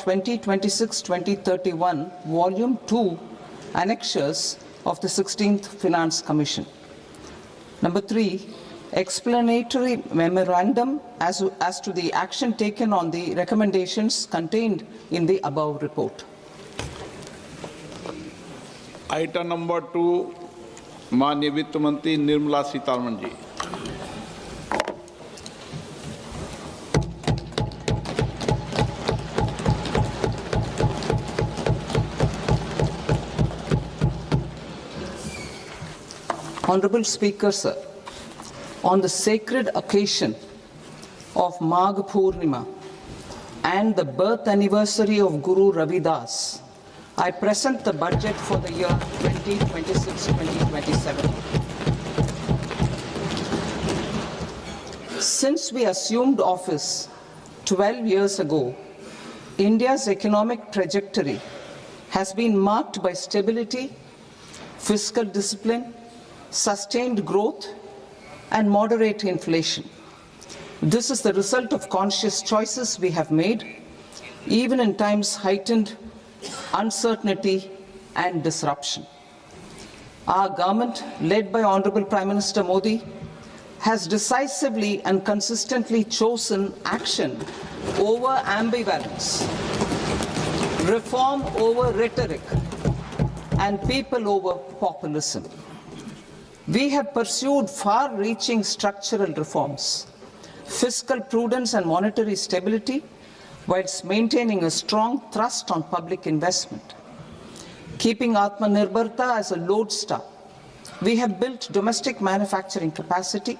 2026-2031, Volume 2, Annexures of the 16th Finance Commission. Number 3, explanatory memorandum as to the action taken on the recommendations contained in the above report. Item number 2, माननीय वित्त मंत्री Nirmala Sitharaman ji. Honorable Speaker, sir, on the sacred occasion of Magh Purnima and the birth anniversary of Guru Ravidas, I present the budget for the year 2026-2027. Since we assumed office 12 years ago, India's economic trajectory has been marked by stability, fiscal discipline, sustained growth, and moderate inflation. This is the result of conscious choices we have made, even in times heightened uncertainty and disruption. Our government, led by Honorable Prime Minister Modi, has decisively and consistently chosen action over ambivalence, reform over rhetoric, and people over populism. We have pursued far-reaching structural reforms, fiscal prudence and monetary stability, whilst maintaining a strong thrust on public investment. Keeping Atmanirbharta as a lodestar, we have built domestic manufacturing capacity,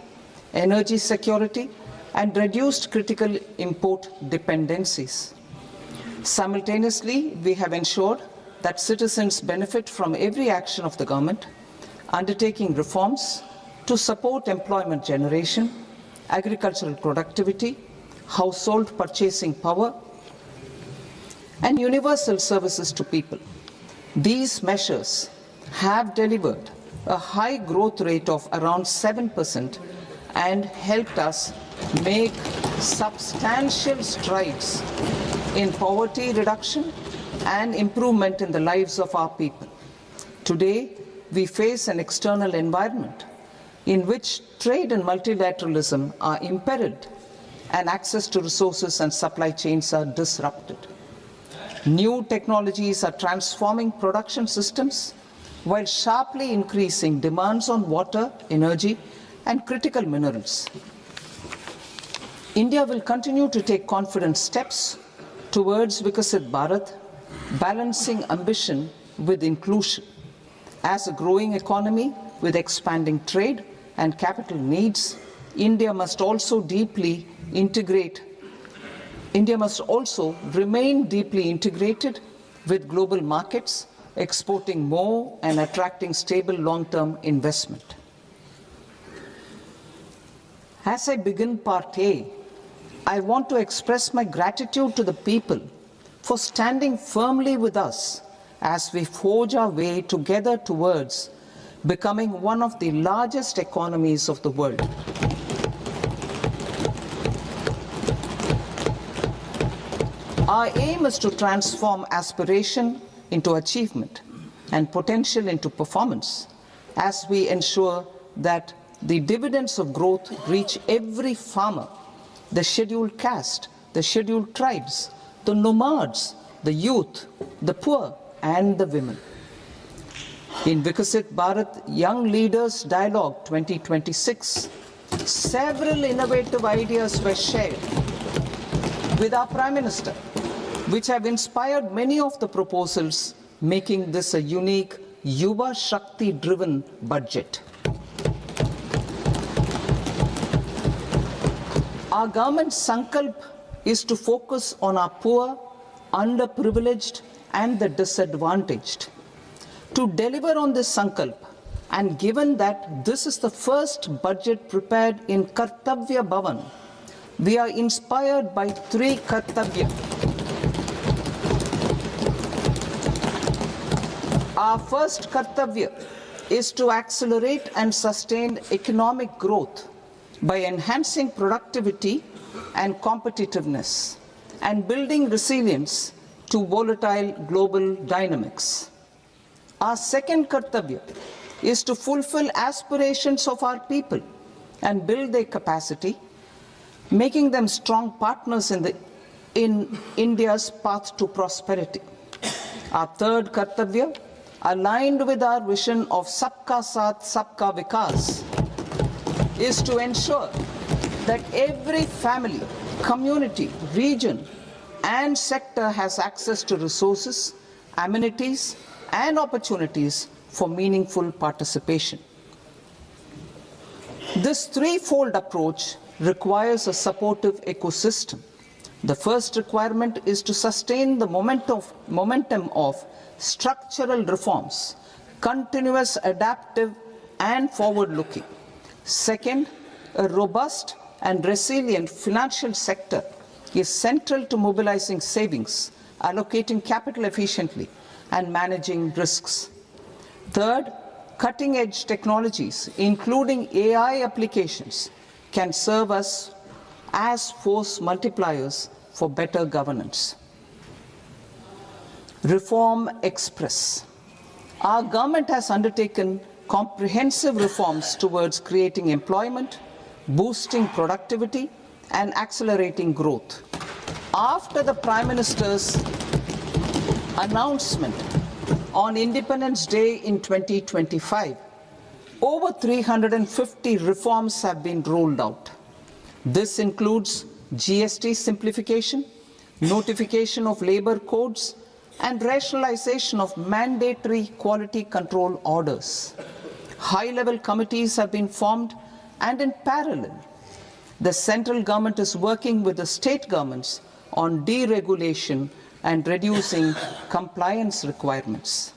energy security, and reduced critical import dependencies. Simultaneously, we have ensured that citizens benefit from every action of the government, undertaking reforms to support employment generation, agricultural productivity, household purchasing power, and universal services to people. These measures have delivered a high growth rate of around 7% and helped us make substantial strides in poverty reduction and improvement in the lives of our people. Today, we face an external environment in which trade and multilateralism are imperiled and access to resources and supply chains are disrupted. New technologies are transforming production systems while sharply increasing demands on water, energy, and critical minerals. India will continue to take confident steps towards Vikasit Bharat, balancing ambition with inclusion. As a growing economy with expanding trade and capital needs, India must also remain deeply integrated with global markets, exporting more and attracting stable long-term investment. As I begin Part A, I want to express my gratitude to the people for standing firmly with us as we forge our way together towards becoming one of the largest economies of the world. Our aim is to transform aspiration into achievement and potential into performance as we ensure that the dividends of growth reach every farmer, the scheduled caste, the scheduled tribes, the nomads, the youth, the poor, and the women. In Vikasit Bharat Young Leaders Dialogue 2026, several innovative ideas were shared with our Prime Minister, which have inspired many of the proposals, making this a unique Yuva Shakti-driven budget. Our government's sankalp is to focus on our poor, underprivileged, and the disadvantaged. To deliver on this sankalp, and given that this is the first budget prepared in Kartavya Bhavan, we are inspired by three Kartavya. Our first Kartavya is to accelerate and sustain economic growth by enhancing productivity and competitiveness and building resilience to volatile global dynamics. Our second kartavya is to fulfill aspirations of our people and build their capacity, making them strong partners in India's path to prosperity. Our third kartavya, aligned with our vision of Sabka Saath, Sabka Vikas, is to ensure that every family, community, region, and sector has access to resources, amenities, and opportunities for meaningful participation. This threefold approach requires a supportive ecosystem. The first requirement is to sustain the momentum of structural reforms, continuous, adaptive, and forward-looking. Second, a robust and resilient financial sector is central to mobilizing savings, allocating capital efficiently, and managing risks. Third, cutting-edge technologies, including AI applications, can serve us as force multipliers for better governance. Reform Express. Our government has undertaken comprehensive reforms towards creating employment, boosting productivity, and accelerating growth. After the Prime Minister's announcement on Independence Day in 2025, over 350 reforms have been rolled out. This includes GST simplification, notification of labor codes, and rationalization of mandatory quality control orders. High-level committees have been formed, and in parallel, the central government is working with the state governments on deregulation and reducing compliance requirements.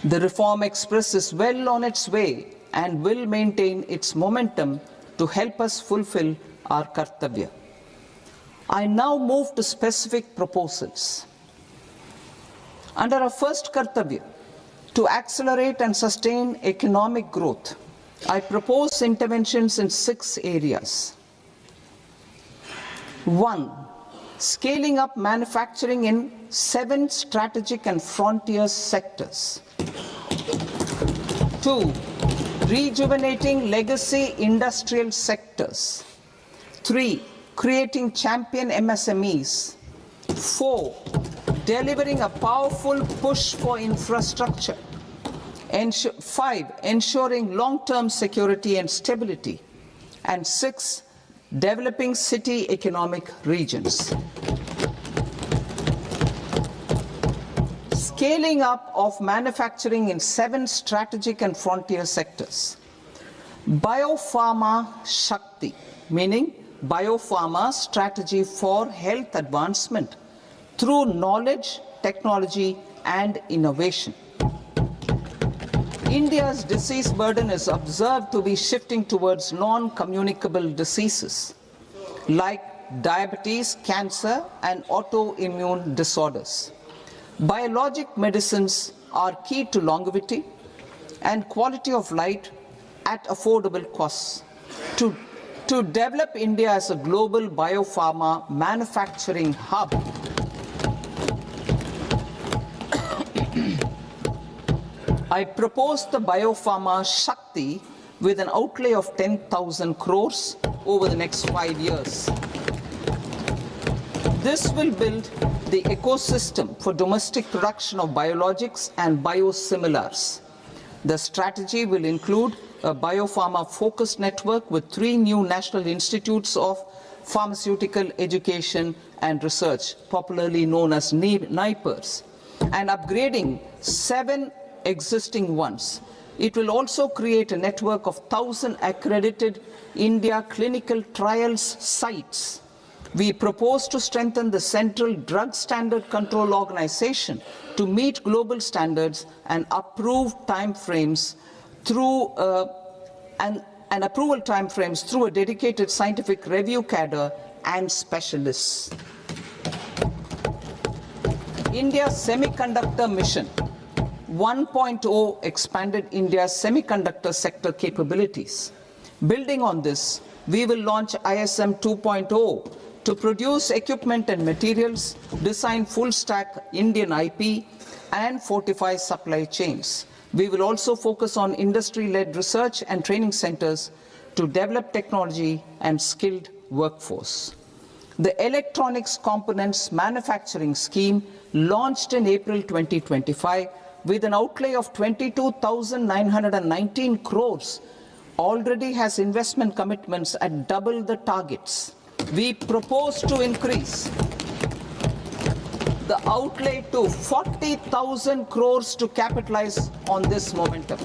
The Reform Express is well on its way and will maintain its momentum to help us fulfill our kartavya. I now move to specific proposals. Under our first kartavya, to accelerate and sustain economic growth, I propose interventions in 6 areas. 1. Scaling up manufacturing in 7 strategic and frontier sectors. 2. Rejuvenating legacy industrial sectors. 3. Creating champion MSMEs. 4. Delivering a powerful push for infrastructure. 5. Ensuring long-term security and stability. And 6. Developing city economic regions. Scaling up of manufacturing in 7 strategic and frontier sectors. Biopharma Shakti, meaning biopharma strategy for health advancement through knowledge, technology, and innovation. India's disease burden is observed to be shifting towards non-communicable diseases like diabetes, cancer, and autoimmune disorders. Biologic medicines are key to longevity and quality of life at affordable costs. To develop India as a global biopharma manufacturing hub, I propose the Biopharma Shakti with an outlay of 10,000 crores over the next 5 years. This will build the ecosystem for domestic production of biologics and biosimilars. The strategy will include a biopharma-focused network with 3 new national institutes of pharmaceutical education and research, popularly known as NIPERs, and upgrading 7 existing ones. It will also create a network of 1,000 accredited India clinical trials sites. We propose to strengthen the Central Drug Standard Control Organization to meet global standards and approve timeframes through approval timeframes through a dedicated scientific review cadre and specialists. India's semiconductor mission 1.0 expanded India's semiconductor sector capabilities. Building on this, we will launch ISM 2.0 to produce equipment and materials, design full-stack Indian IP, and fortify supply chains. We will also focus on industry-led research and training centers to develop technology and skilled workforce. The Electronics Components Manufacturing Scheme, launched in April 2025 with an outlay of 22,919 crores, already has investment commitments at double the targets. We propose to increase the outlay to 40,000 crores to capitalize on this momentum.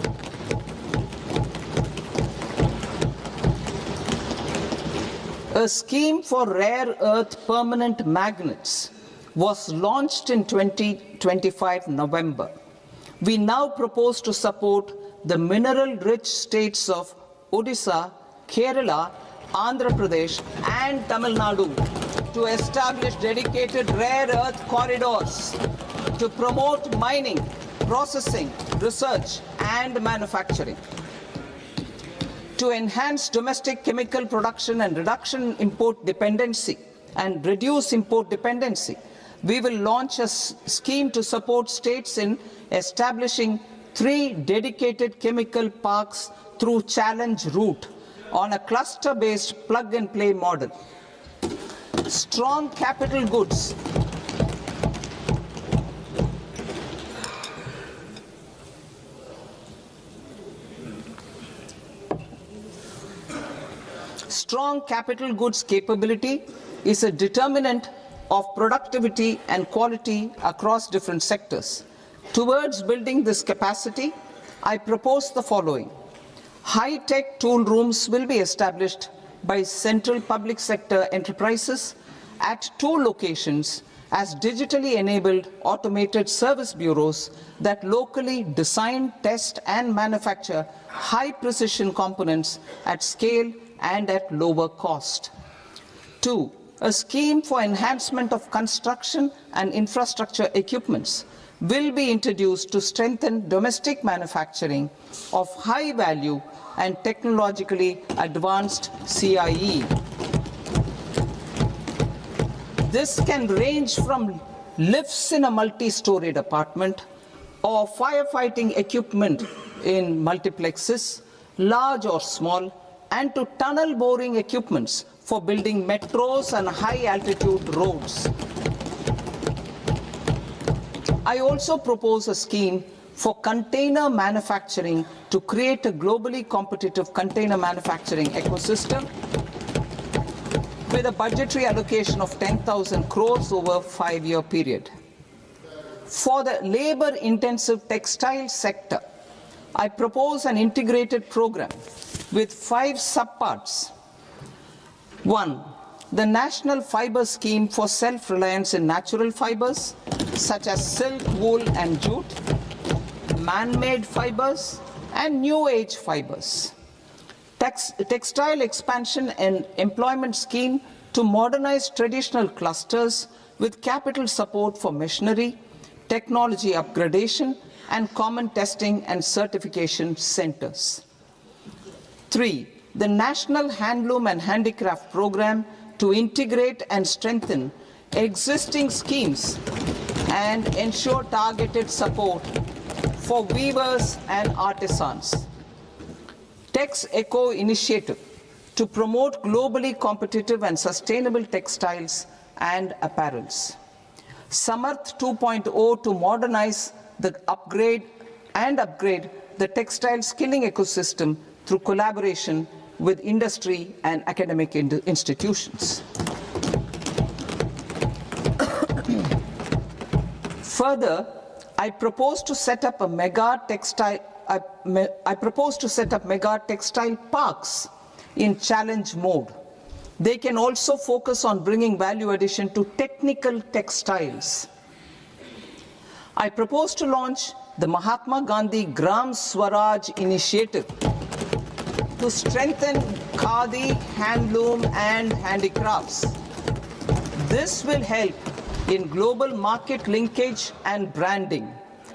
A scheme for rare earth permanent magnets was launched in 2025 November. We now propose to support the mineral-rich states of Odisha, Kerala, Andhra Pradesh, and Tamil Nadu to establish dedicated rare earth corridors to promote mining, processing, research, and manufacturing. To enhance domestic chemical production and reduce import dependency, we will launch a scheme to support states in establishing 3 dedicated chemical parks through challenge route on a cluster-based plug-and-play model. Strong capital goods. Strong capital goods capability is a determinant of productivity and quality across different sectors. Towards building this capacity, I propose the following. High-tech tool rooms will be established by central public sector enterprises at 2 locations as digitally enabled automated service bureaus that locally design, test, and manufacture high-precision components at scale and at lower cost. 2. A scheme for enhancement of construction and infrastructure equipments will be introduced to strengthen domestic manufacturing of high value and technologically advanced CIE. This can range from lifts in a multi-storied apartment or firefighting equipment in multiplexes, large or small, and to tunnel boring equipments for building metros and high-altitude roads. I also propose a scheme for container manufacturing to create a globally competitive container manufacturing ecosystem with a budgetary allocation of 10,000 crores over a 5-year period. For the labor-intensive textile sector, I propose an integrated program with 5 subparts. 1. The National Fiber Scheme for self-reliance in natural fibers, such as silk, wool, and jute, man-made fibers, and new-age fibers. Textile expansion and employment scheme to modernize traditional clusters with capital support for machinery, technology upgradation, and common testing and certification centers. 3. The National Handloom and Handicraft Program to integrate and strengthen existing schemes and ensure targeted support for weavers and artisans. Tex Eco Initiative to promote globally competitive and sustainable textiles and apparels. Samarth 2.0 to modernize the upgrade the textile skilling ecosystem through collaboration with industry and academic institutions. Further, I propose to set up mega textile parks in challenge mode. They can also focus on bringing value addition to technical textiles. I propose to launch the Mahatma Gandhi Gram Swaraj initiative to strengthen khadi, handloom, and handicrafts. This will help in global market linkage and branding.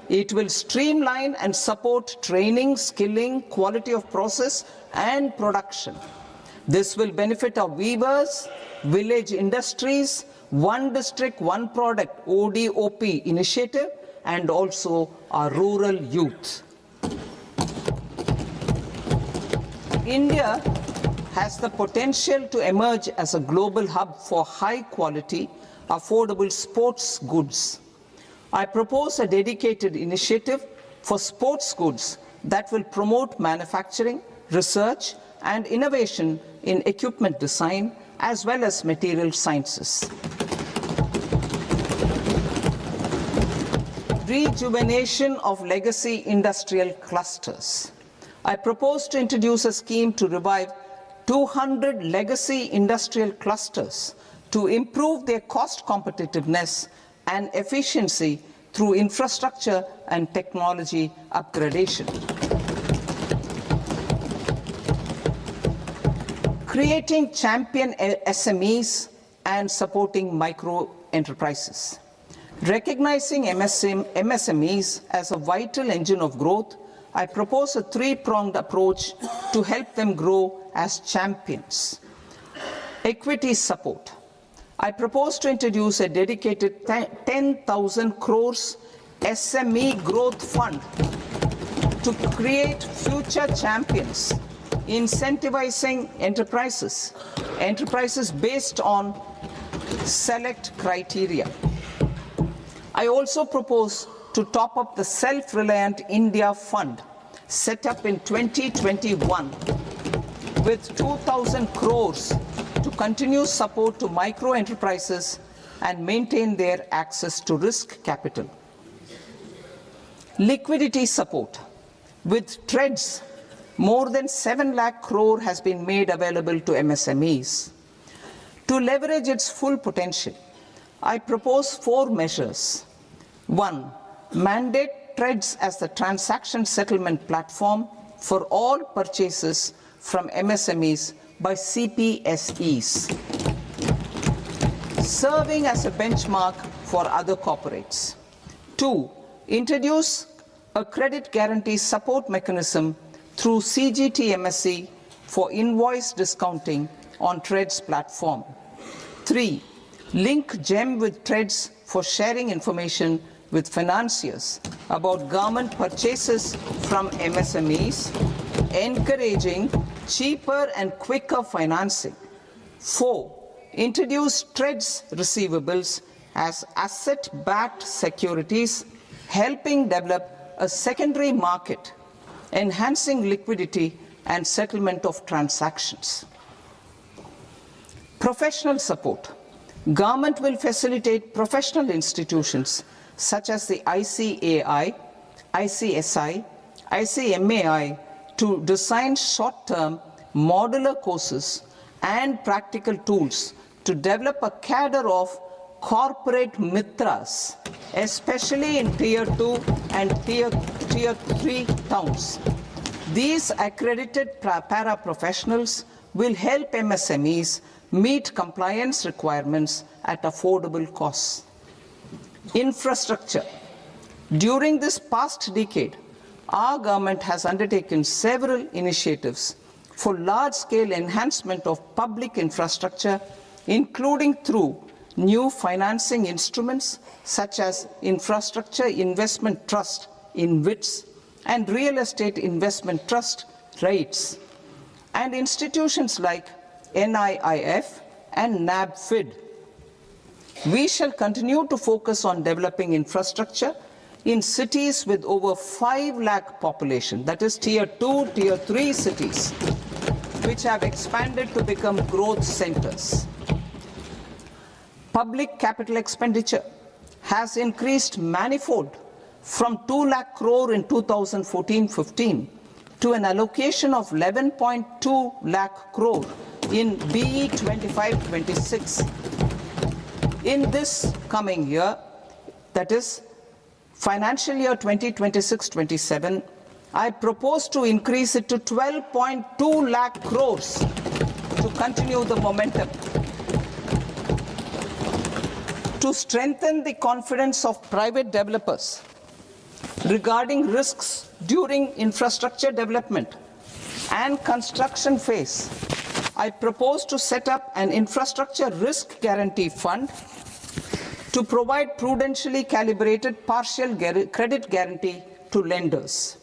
It will streamline and support training, skilling, quality of process, and production. This will benefit our weavers, village industries, one district, one product ODOP initiative, and also our rural youth. India has the potential to emerge as a global hub for high quality, affordable sports goods. I propose a dedicated initiative for sports goods that will promote manufacturing, research, and innovation in equipment design as well as material sciences. Rejuvenation of legacy industrial clusters. I propose to introduce a scheme to revive 200 legacy industrial clusters to improve their cost competitiveness and efficiency through infrastructure and technology upgradation. Creating champion SMEs and supporting micro enterprises. Recognizing MSMEs as a vital engine of growth, I propose a three-pronged approach to help them grow as champions. Equity support. I propose to introduce a dedicated 10,000 crores SME growth fund to create future champions, incentivizing enterprises based on select criteria. I also propose to top up the Self-Reliant India Fund set up in 2021 with 2,000 crores to continue support to micro enterprises and maintain their access to risk capital. Liquidity support. With TREDS, more than 7 lakh crore has been made available to MSMEs. To leverage its full potential, I propose 4 measures. 1. Mandate TREDS as the transaction settlement platform for all purchases from MSMEs by CPSEs, serving as a benchmark for other corporates. 2. Introduce a credit guarantee support mechanism through CGTMSE for invoice discounting on TREDS platform. 3. Link GEM with TREDS for sharing information with financiers about government purchases from MSMEs, encouraging cheaper and quicker financing. 4. Introduce TREDS receivables as asset-backed securities, helping develop a secondary market, enhancing liquidity and settlement of transactions. Professional support. Government will facilitate professional institutions such as the ICAI, ICSI, ICMAI to design short-term modular courses and practical tools to develop a cadre of corporate mitras, especially in Tier 2 and Tier 3 towns. These accredited para-professionals will help MSMEs meet compliance requirements at affordable costs. Infrastructure. During this past decade, our government has undertaken several initiatives for large-scale enhancement of public infrastructure, including through new financing instruments such as Infrastructure Investment Trust (InvITs) and Real Estate Investment Trust (REITs), and institutions like NIIF and NABFID. We shall continue to focus on developing infrastructure in cities with over 5 lakh population, that is Tier 2, Tier 3 cities, which have expanded to become growth centers. Public capital expenditure has increased manifold from 2 lakh crore in 2014-15 to an allocation of 11.2 lakh crore in BE 25-26. In this coming year, that is financial year 2026-27, I propose to increase it to 12.2 lakh crores to continue the momentum. To strengthen the confidence of private developers regarding risks during infrastructure development and construction phase, I propose to set up an infrastructure risk guarantee fund to provide prudentially calibrated partial credit guarantee to lenders.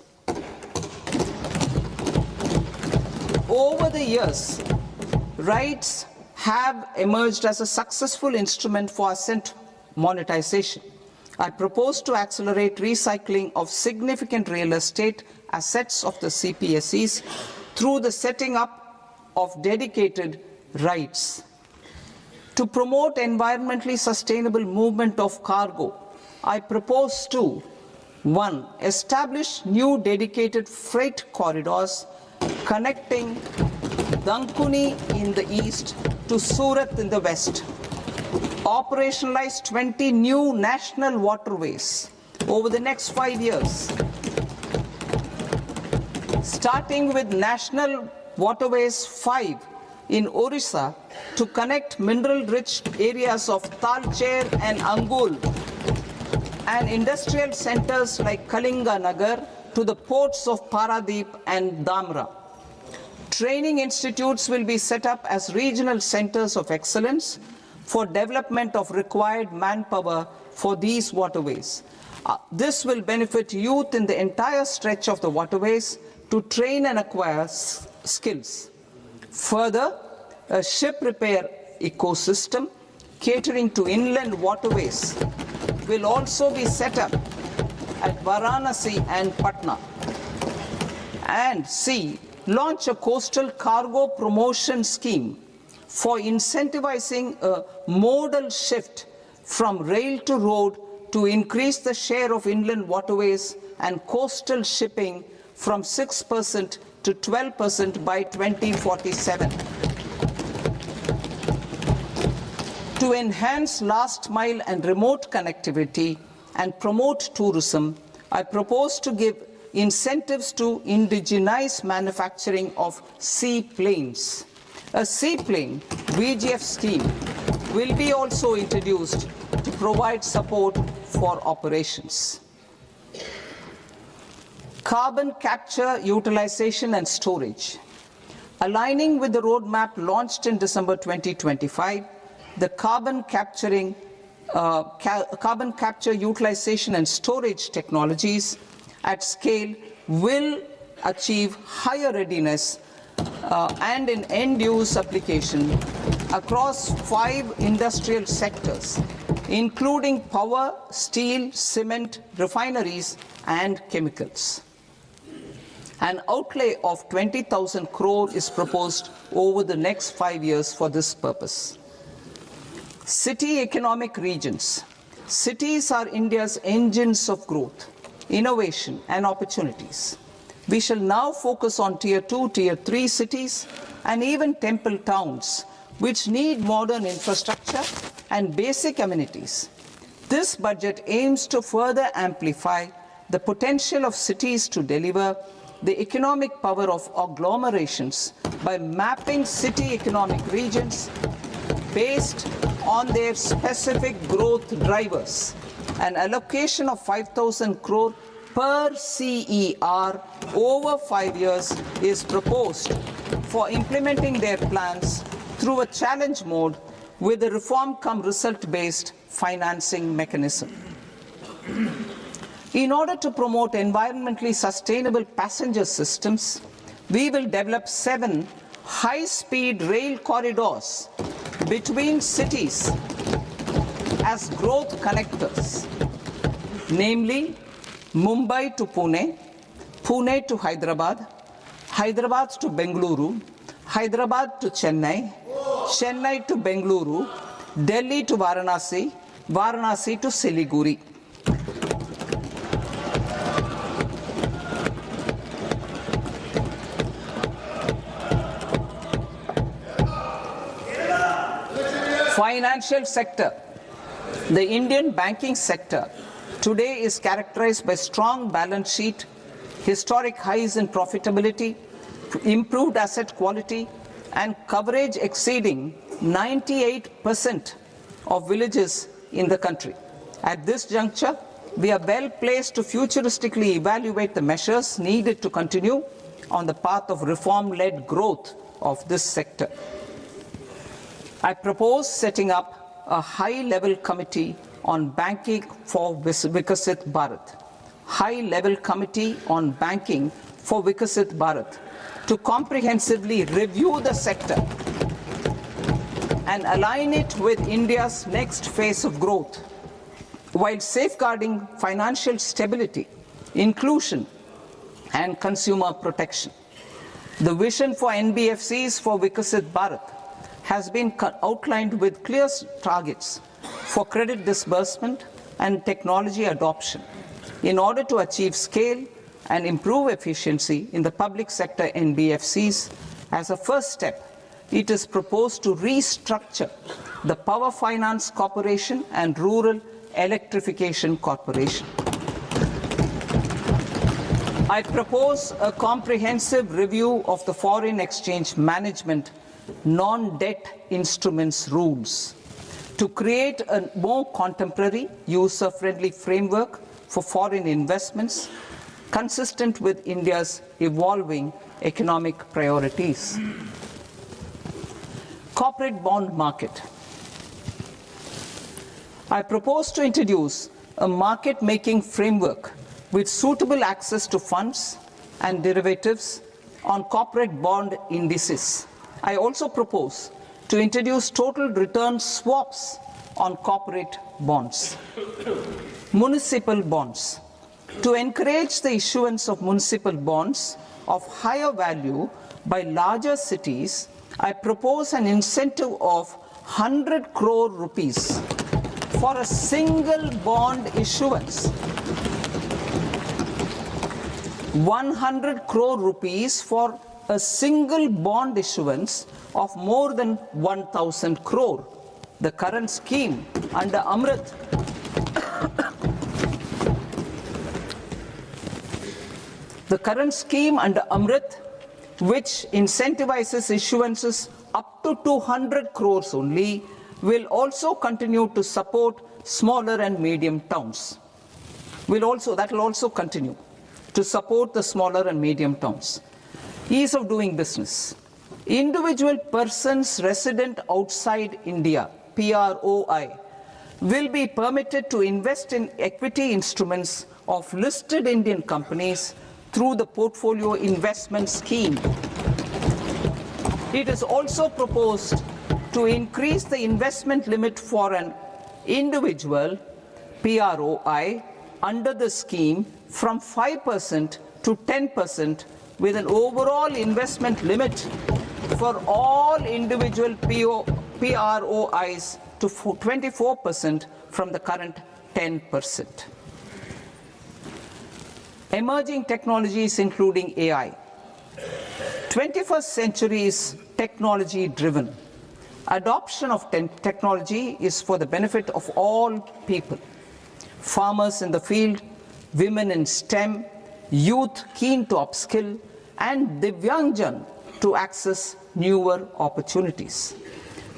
Over the years, RITES have emerged as a successful instrument for asset monetization. I propose to accelerate recycling of significant real estate assets of the CPSEs through the setting up of dedicated RITES. To promote environmentally sustainable movement of cargo, I propose to 1. Establish new dedicated freight corridors connecting Dankuni in the east to Surat in the west. Operationalize 20 new national waterways over the next 5 years. Starting with National Waterways 5 in Orissa to connect mineral-rich areas of Talcher and Angul and industrial centers like Kalinga Nagar to the ports of Paradeep and Dhamra. Training institutes will be set up as regional centers of excellence for development of required manpower for these waterways. This will benefit youth in the entire stretch of the waterways to train and acquire skills. Further, a ship repair ecosystem catering to inland waterways will also be set up at Varanasi and Patna. And C, launch a coastal cargo promotion scheme for incentivizing a modal shift from rail to road to increase the share of inland waterways and coastal shipping from 6% to 12% by 2047. To enhance last mile and remote connectivity and promote tourism, I propose to give incentives to indigenize manufacturing of seaplanes. A seaplane VGF scheme will be also introduced to provide support for operations. Carbon capture, utilization and storage. Aligning with the roadmap launched in December 2025, the carbon capture, utilization and storage technologies at scale will achieve higher readiness and in end-use application across 5 industrial sectors, including power, steel, cement, refineries, and chemicals. An outlay of 20,000 crore is proposed over the next 5 years for this purpose. City economic regions. Cities are India's engines of growth, innovation, and opportunities. We shall now focus on Tier 2, Tier 3 cities, and even temple towns, which need modern infrastructure and basic amenities. This budget aims to further amplify the potential of cities to deliver the economic power of agglomerations by mapping city economic regions based on their specific growth drivers. An allocation of 5,000 crore per CER over 5 years is proposed for implementing their plans through a challenge mode with a reform-cum-result-based financing mechanism. In order to promote environmentally sustainable passenger systems, we will develop 7 high-speed rail corridors between cities as growth connectors, namely Mumbai to Pune, Pune to Hyderabad, Hyderabad to Bengaluru, Hyderabad to Chennai, Chennai to Bengaluru, Delhi to Varanasi, Varanasi to Siliguri. Financial sector. The Indian banking sector today is characterized by strong balance sheet, historic highs in profitability, improved asset quality, and coverage exceeding 98% of villages in the country. At this juncture, we are well placed to futuristically evaluate the measures needed to continue on the path of reform-led growth of this sector. I propose setting up a high-level committee on banking for Vikasit Bharat. High-level committee on banking for Vikasit Bharat to comprehensively review the sector and align it with India's next phase of growth, while safeguarding financial stability, inclusion, and consumer protection. The vision for NBFCs for Vikasit Bharat has been outlined with clear targets for credit disbursement and technology adoption in order to achieve scale and improve efficiency in the public sector NBFCs. As a first step, it is proposed to restructure the Power Finance Corporation and Rural Electrification Corporation. I propose a comprehensive review of the foreign exchange management non-debt instruments rules to create a more contemporary, user-friendly framework for foreign investments consistent with India's evolving economic priorities. Corporate bond market. I propose to introduce a market-making framework with suitable access to funds and derivatives on corporate bond indices. I also propose to introduce total return swaps on corporate bonds. Municipal bonds. To encourage the issuance of municipal bonds of higher value by larger cities, I propose an incentive of 100 crore rupees for a single bond issuance. 100 crore rupees for a single bond issuance of more than 1,000 crore. The current scheme under Amrit which incentivizes issuances up to 200 crores only, will also continue to support smaller and medium towns. That will also continue to support the smaller and medium towns. Ease of doing business. Individual persons resident outside India, PROI, will be permitted to invest in equity instruments of listed Indian companies through the Portfolio Investment Scheme. It is also proposed to increase the investment limit for an individual PROI under the scheme from 5% to 10%, with an overall investment limit for all individual PROIs to 24% from the current 10%. Emerging technologies including AI. 21st century is technology driven. Adoption of technology is for the benefit of all people. Farmers in the field, women in STEM, youth keen to upskill, and Divyangjan to access newer opportunities.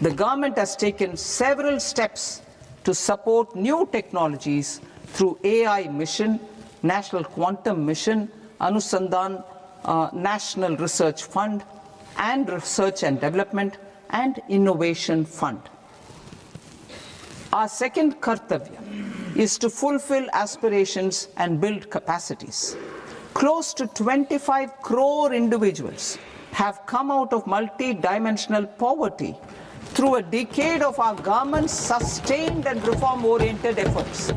The government has taken several steps to support new technologies through AI Mission, National Quantum Mission, Anusandhan National Research Fund, and Research and Development and Innovation Fund. Our second kartavya is to fulfill aspirations and build capacities. Close to 25 crore individuals have come out of multi-dimensional poverty through a decade of our government's sustained and reform-oriented efforts.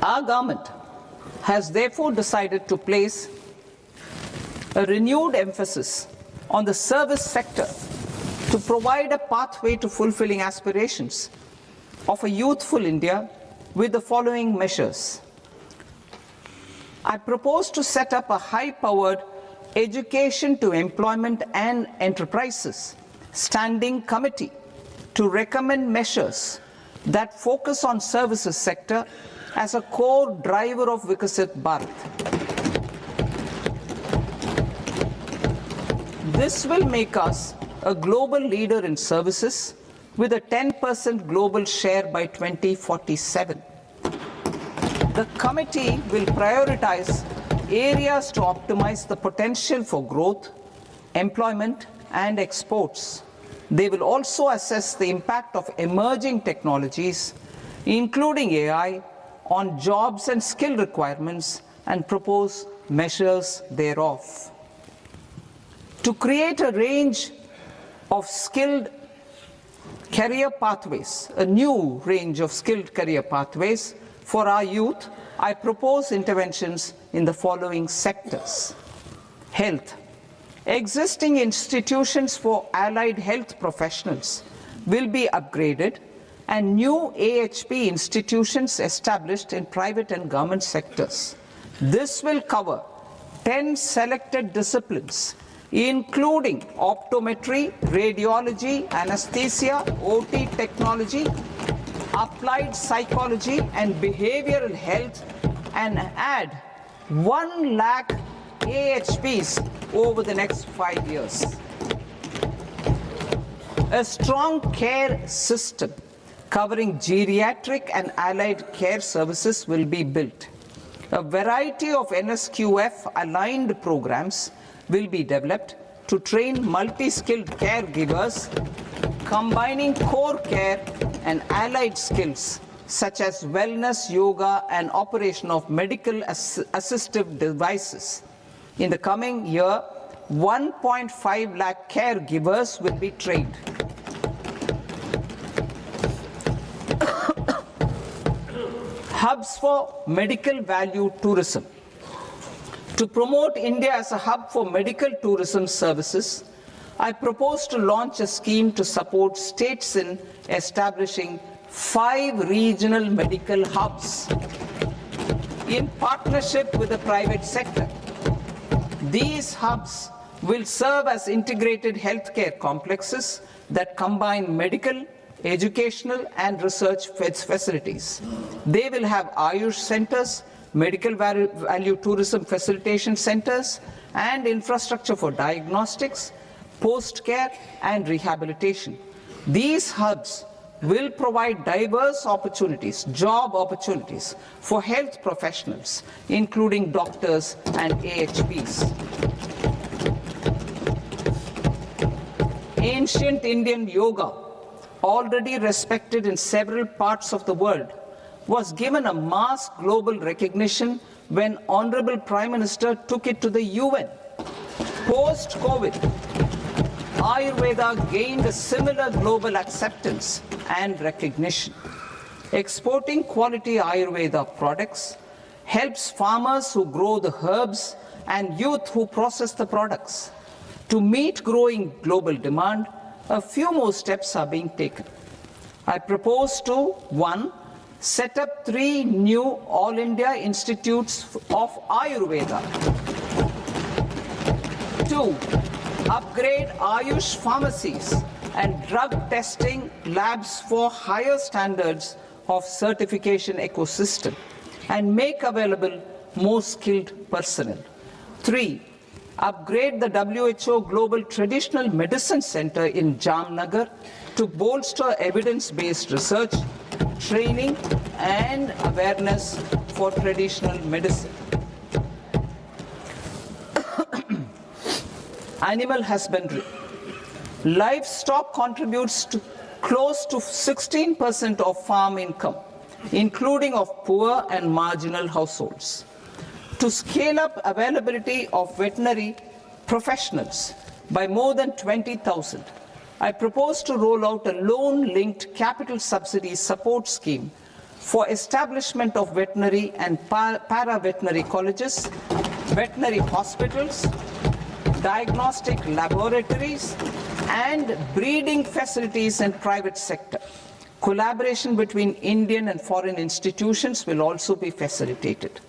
Our government has therefore decided to place a renewed emphasis on the service sector to provide a pathway to fulfilling aspirations of a youthful India with the following measures. I propose to set up a high-powered Education to Employment and Enterprises Standing Committee to recommend measures that focus on services sector as a core driver of Vikasit Bharat. This will make us a global leader in services with a 10% global share by 2047. The committee will prioritize areas to optimize the potential for growth, employment, and exports. They will also assess the impact of emerging technologies, including AI, on jobs and skill requirements and propose measures thereof. To create a range of skilled career pathways, a new range of skilled career pathways for our youth, I propose interventions in the following sectors. Health. Existing institutions for allied health professionals will be upgraded and new AHP institutions established in private and government sectors. This will cover 10 selected disciplines, including optometry, radiology, anesthesia, OT technology, applied psychology, and behavioral health, and add 1 lakh AHPs over the next 5 years. A strong care system covering geriatric and allied care services will be built. A variety of NSQF-aligned programs will be developed to train multi-skilled caregivers, combining core care and allied skills such as wellness, yoga, and operation of medical assistive devices. In the coming year, 1.5 lakh caregivers will be trained. Hubs for medical value tourism. To promote India as a hub for medical tourism services, I propose to launch a scheme to support states in establishing 5 regional medical hubs in partnership with the private sector. These hubs will serve as integrated healthcare complexes that combine medical, educational, and research facilities. They will have Ayush centers, medical value tourism facilitation centers, and infrastructure for diagnostics, post-care, and rehabilitation. These hubs will provide diverse opportunities, job opportunities for health professionals, including doctors and AHPs. Ancient Indian yoga, already respected in several parts of the world, was given a mass global recognition when Honorable Prime Minister took it to the UN. Post-COVID, Ayurveda gained a similar global acceptance and recognition. Exporting quality Ayurveda products helps farmers who grow the herbs and youth who process the products. To meet growing global demand, a few more steps are being taken. I propose to 1. Set up 3 new All India Institutes of Ayurveda. 2. Upgrade Ayush pharmacies and drug testing labs for higher standards of certification ecosystem and make available more skilled personnel. 3. Upgrade the WHO Global Traditional Medicine Center in Jamnagar to bolster evidence-based research, training, and awareness for traditional medicine. Animal husbandry. Livestock contributes to close to 16% of farm income, including of poor and marginal households. To scale up availability of veterinary professionals by more than 20,000, I propose to roll out a loan-linked capital subsidy support scheme for establishment of veterinary and para-veterinary colleges, veterinary hospitals, diagnostic laboratories, and breeding facilities in private sector. Collaboration between Indian and foreign institutions will also be facilitated.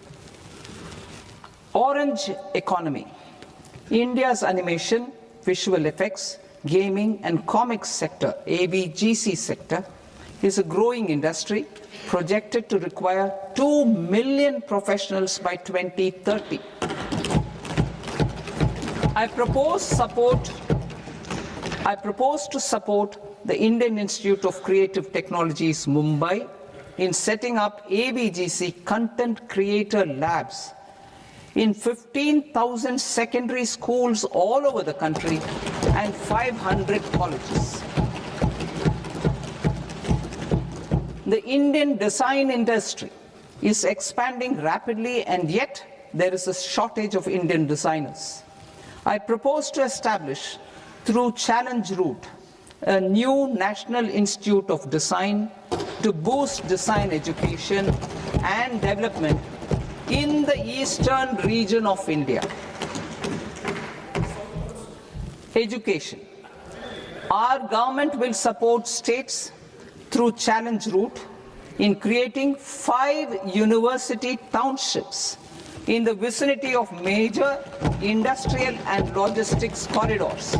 Orange economy. India's animation, visual effects, gaming and comics sector, AVGC sector, is a growing industry projected to require 2 million professionals by 2030. I propose to support the Indian Institute of Creative Technologies, Mumbai, in setting up ABGC content creator labs in 15,000 secondary schools all over the country and 500 colleges. The Indian design industry is expanding rapidly, and yet there is a shortage of Indian designers. I propose to establish, through Challenge Route, a new National Institute of Design to boost design education and development in the eastern region of India. Education. Our government will support states through Challenge Route in creating 5 university townships in the vicinity of major industrial and logistics corridors.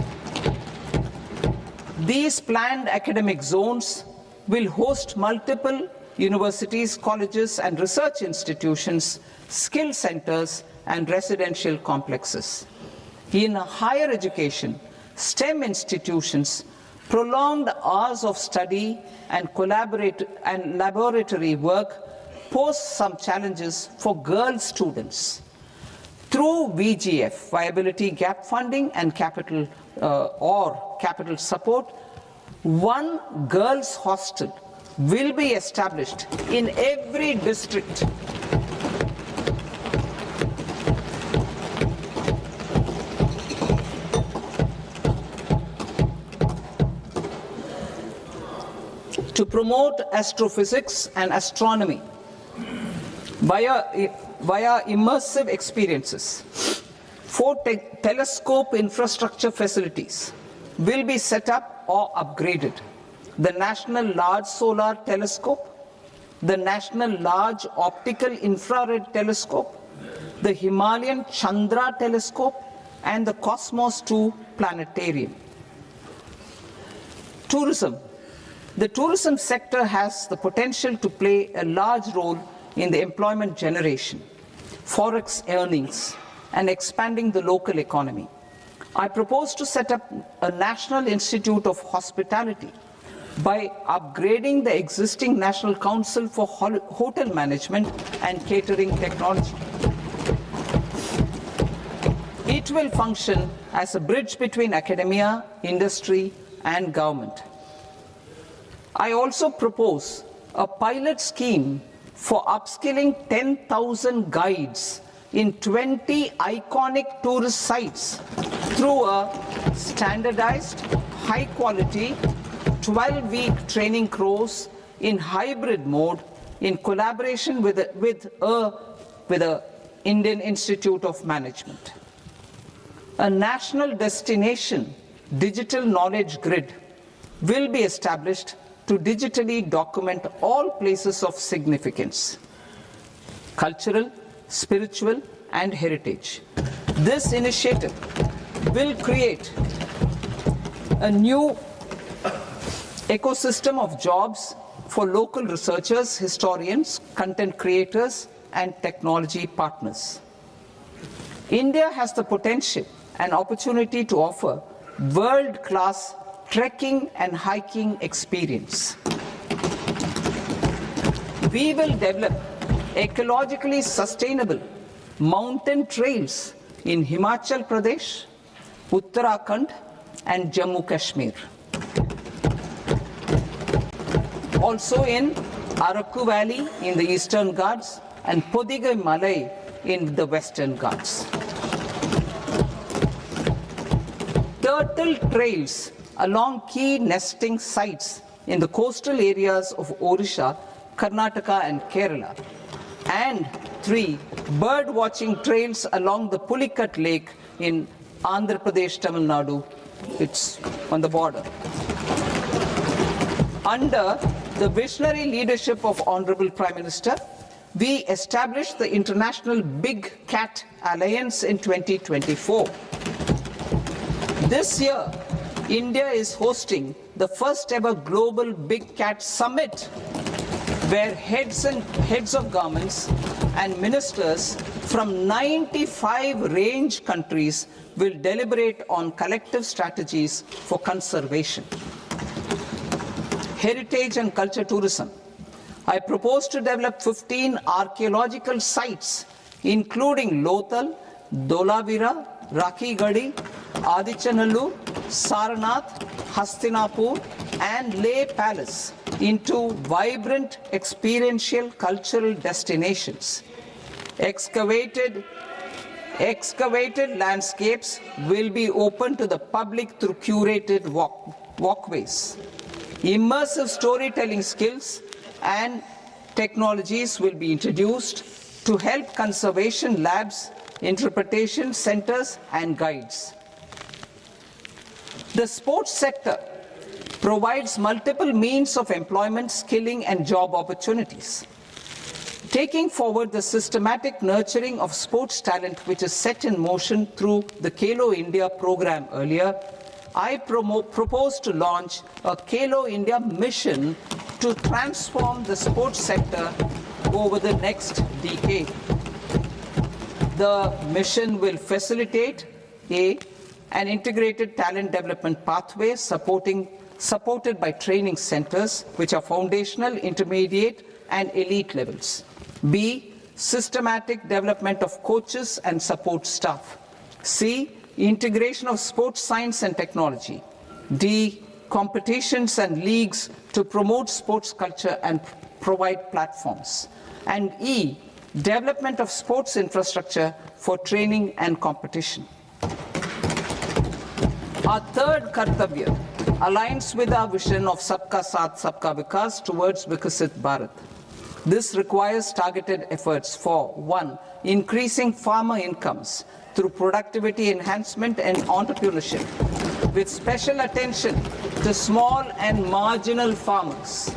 These planned academic zones will host multiple universities, colleges, and research institutions, skill centers, and residential complexes. In higher education, STEM institutions, prolonged hours of study and laboratory work pose some challenges for girl students. Through VGF, Viability Gap Funding and capital support, one girls' hostel will be established in every district. To promote astrophysics and astronomy via immersive experiences. 4 telescope infrastructure facilities will be set up or upgraded. The National Large Solar Telescope, the National Large Optical Infrared Telescope, the Himalayan Chandra Telescope, and the Cosmos 2 Planetarium. Tourism. The tourism sector has the potential to play a large role in the employment generation, forex earnings, and expanding the local economy. I propose to set up a National Institute of Hospitality by upgrading the existing National Council for Hotel Management and Catering Technology. It will function as a bridge between academia, industry, and government. I also propose a pilot scheme for upskilling 10,000 guides in 20 iconic tourist sites through a standardized, high-quality, 12-week training course in hybrid mode in collaboration with the Indian Institute of Management. A national destination digital knowledge grid will be established to digitally document all places of significance, cultural, spiritual, and heritage. This initiative will create a new ecosystem of jobs for local researchers, historians, content creators, and technology partners. India has the potential and opportunity to offer world-class trekking and hiking experience. We will develop ecologically sustainable mountain trails in Himachal Pradesh, Uttarakhand, and Jammu Kashmir. Also in Araku Valley in the Eastern Ghats and Podigai Malai in the Western Ghats. Turtle trails along key nesting sites in the coastal areas of Odisha, Karnataka, and Kerala. And 3 bird watching trails along the Pulikat Lake in Andhra Pradesh, Tamil Nadu. It's on the border. Under the visionary leadership of Honorable Prime Minister, we established the International Big Cat Alliance in 2024. This year, India is hosting the first ever Global Big Cat Summit, where heads of governments and ministers from 95 range countries will deliberate on collective strategies for conservation. Heritage and culture tourism. I propose to develop 15 archaeological sites, including Lothal, Dolavira, Rakigadi, Adichanallur, Saranath, Hastinapur, and Leh Palace into vibrant experiential cultural destinations. Excavated landscapes will be open to the public through curated walkways. Immersive storytelling skills and technologies will be introduced to help conservation labs, interpretation centers, and guides. The sports sector provides multiple means of employment, skilling, and job opportunities. Taking forward the systematic nurturing of sports talent which is set in motion through the Khelo India program earlier, I propose to launch a Khelo India mission to transform the sports sector over the next decade. The mission will facilitate an integrated talent development pathway supported by training centers which are foundational, intermediate, and elite levels. B, systematic development of coaches and support staff. C, integration of sports science and technology. D, competitions and leagues to promote sports culture and provide platforms. And E, development of sports infrastructure for training and competition. Our third Kartavya aligns with our vision of Sabka Saath, Sabka Vikas towards Vikasit Bharat. This requires targeted efforts for 1. Increasing farmer incomes through productivity enhancement and entrepreneurship, with special attention to small and marginal farmers.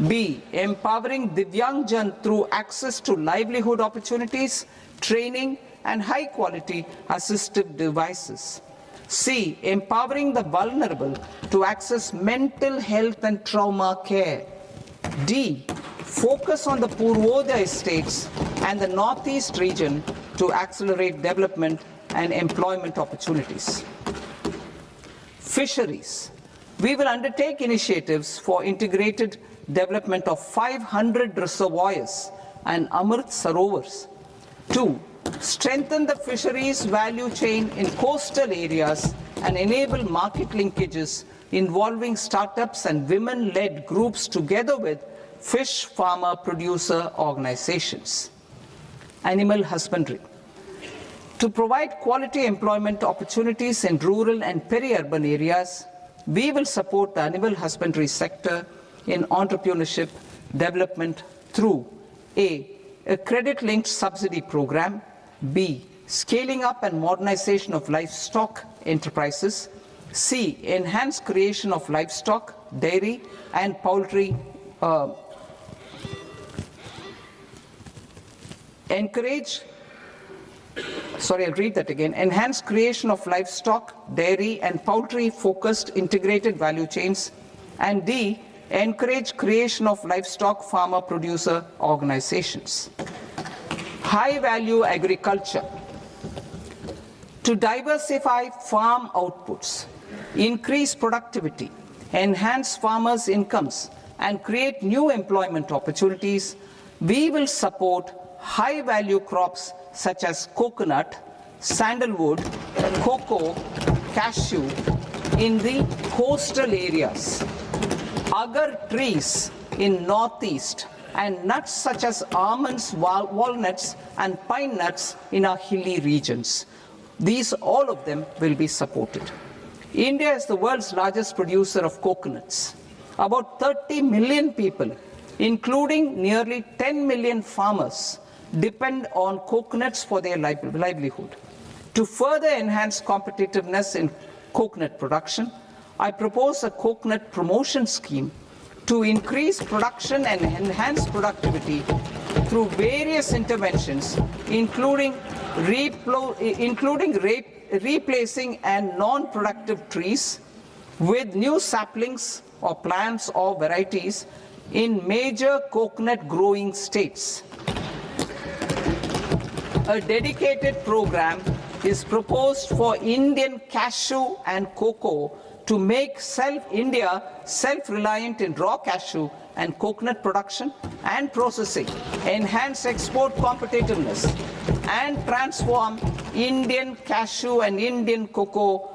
B. Empowering Divyangjan through access to livelihood opportunities, training, and high-quality assistive devices. C. Empowering the vulnerable to access mental health and trauma care. D. Focus on the Purvodaya states and the Northeast region to accelerate development and employment opportunities. Fisheries. We will undertake initiatives for integrated development of 500 reservoirs and Amrit Sarovars. 2. Strengthen the fisheries value chain in coastal areas and enable market linkages involving startups and women-led groups together with fish farmer producer organizations. Animal husbandry. To provide quality employment opportunities in rural and peri-urban areas, we will support the animal husbandry sector in entrepreneurship development through A. A credit-linked subsidy program, B. Scaling up and modernization of livestock enterprises, C. Enhanced creation of livestock, dairy, and poultry enhanced creation of livestock, dairy, and poultry-focused integrated value chains, and D, encourage creation of livestock farmer-producer organizations. High-value agriculture. To diversify farm outputs, increase productivity, enhance farmers' incomes, and create new employment opportunities, we will support high-value crops such as coconut, sandalwood, cocoa, cashew in the coastal areas, agar trees in northeast, and nuts such as almonds, walnuts, and pine nuts in our hilly regions. These, all of them, will be supported. India is the world's largest producer of coconuts. About 30 million people, including nearly 10 million farmers, depend on coconuts for their livelihood. To further enhance competitiveness in coconut production, I propose a coconut promotion scheme to increase production and enhance productivity through various interventions, including replacing and non-productive trees with new saplings or plants or varieties in major coconut growing states. A dedicated program is proposed for Indian cashew and cocoa to make India self-reliant in raw cashew and coconut production and processing, enhance export competitiveness, and transform Indian cashew and Indian cocoa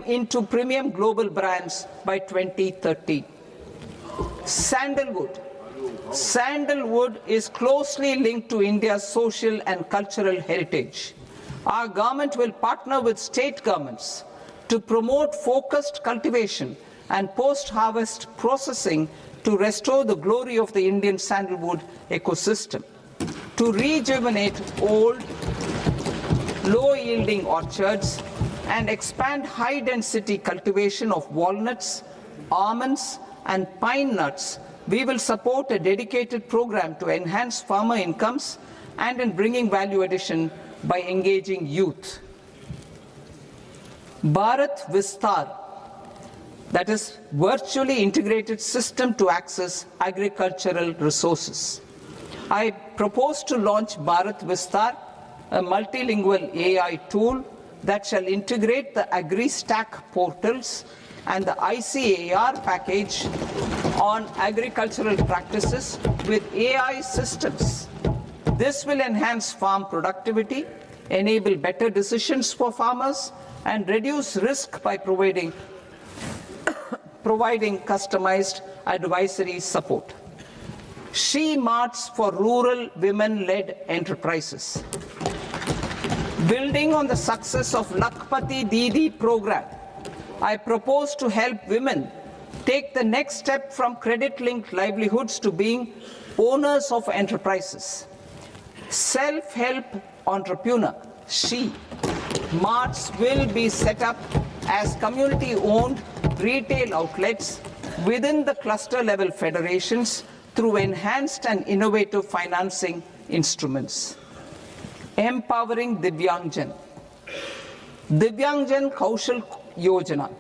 into premium global brands by 2030. Sandalwood. Sandalwood is closely linked to India's social and cultural heritage. Our government will partner with state governments to promote focused cultivation and post-harvest processing to restore the glory of the Indian sandalwood ecosystem, to rejuvenate old, low-yielding orchards, and expand high-density cultivation of walnuts, almonds, and pine nuts. We will support a dedicated program to enhance farmer incomes and in bringing value addition by engaging youth. Bharat Vistar, that is virtually integrated system to access agricultural resources. I propose to launch Bharat Vistar, a multilingual AI tool that shall integrate the AgriStack portals and the ICAR package on agricultural practices with AI systems. This will enhance farm productivity, enable better decisions for farmers, and reduce risk by providing customized advisory support. She Marts for rural women-led enterprises. Building on the success of Lakpati Didi program, I propose to help women take the next step from credit-linked livelihoods to being owners of enterprises. Self-help entrepreneur, She Marts will be set up as community-owned retail outlets within the cluster-level federations through enhanced and innovative financing instruments. Empowering Divyangjan. Divyangjan Kaushal Yojana.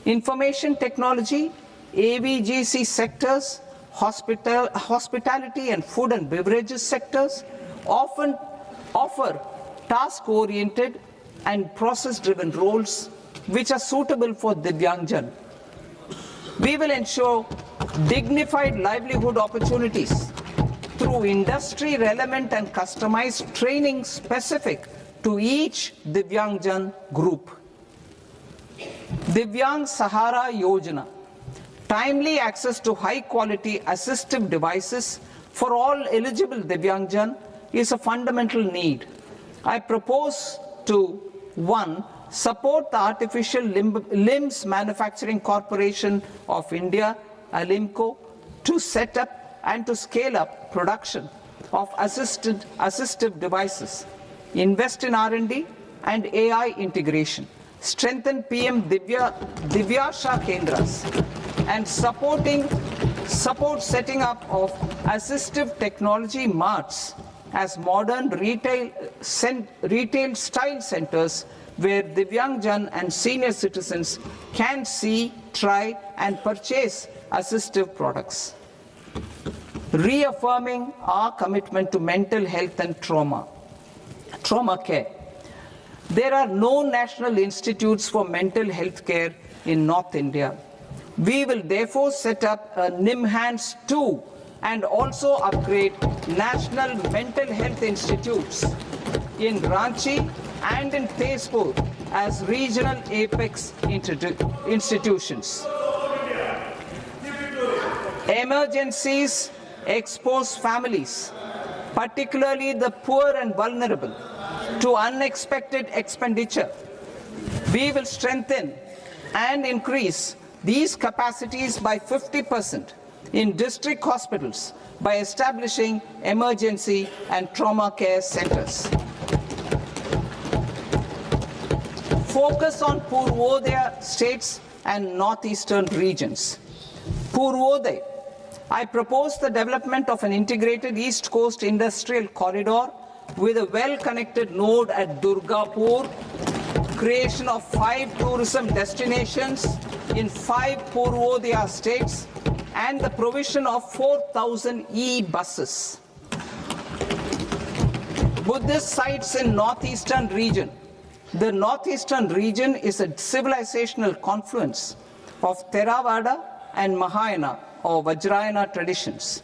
Information technology, AVGC sectors, hospitality and food and beverages sectors often offer task-oriented and process-driven roles which are suitable for Divyangjan. We will ensure dignified livelihood opportunities through industry-relevant and customized training specific to each Divyangjan group. Divyang Sahara Yojana. Timely access to high-quality assistive devices for all eligible Divyangjan is a fundamental need. I propose to 1. Support the Artificial Limbs Manufacturing Corporation of India, ALIMCO, to set up and to scale up production of assistive devices, invest in R&D and AI integration, strengthen PM Divyasha Kendras, and support setting up of assistive technology marts as modern retail style centers where Divyangjan and senior citizens can see, try and purchase assistive products. Reaffirming our commitment to mental health and trauma care. There are no national institutes for mental health care in North India. We will therefore set up a NIMHANS 2 and also upgrade national mental health institutes in Ranchi and in Tezpur as regional apex institutions. Emergencies expose families, particularly the poor and vulnerable, to unexpected expenditure. We will strengthen and increase these capacities by 50% in district hospitals by establishing emergency and trauma care centers. Focus on Purvodaya states and northeastern regions. Purvodaya. I propose the development of an integrated East Coast industrial corridor with a well-connected node at Durgapur, creation of 5 tourism destinations in 5 Purvodaya states, and the provision of 4,000 e-buses. Buddhist sites in northeastern region. The northeastern region is a civilizational confluence of Theravada and Mahayana or Vajrayana traditions.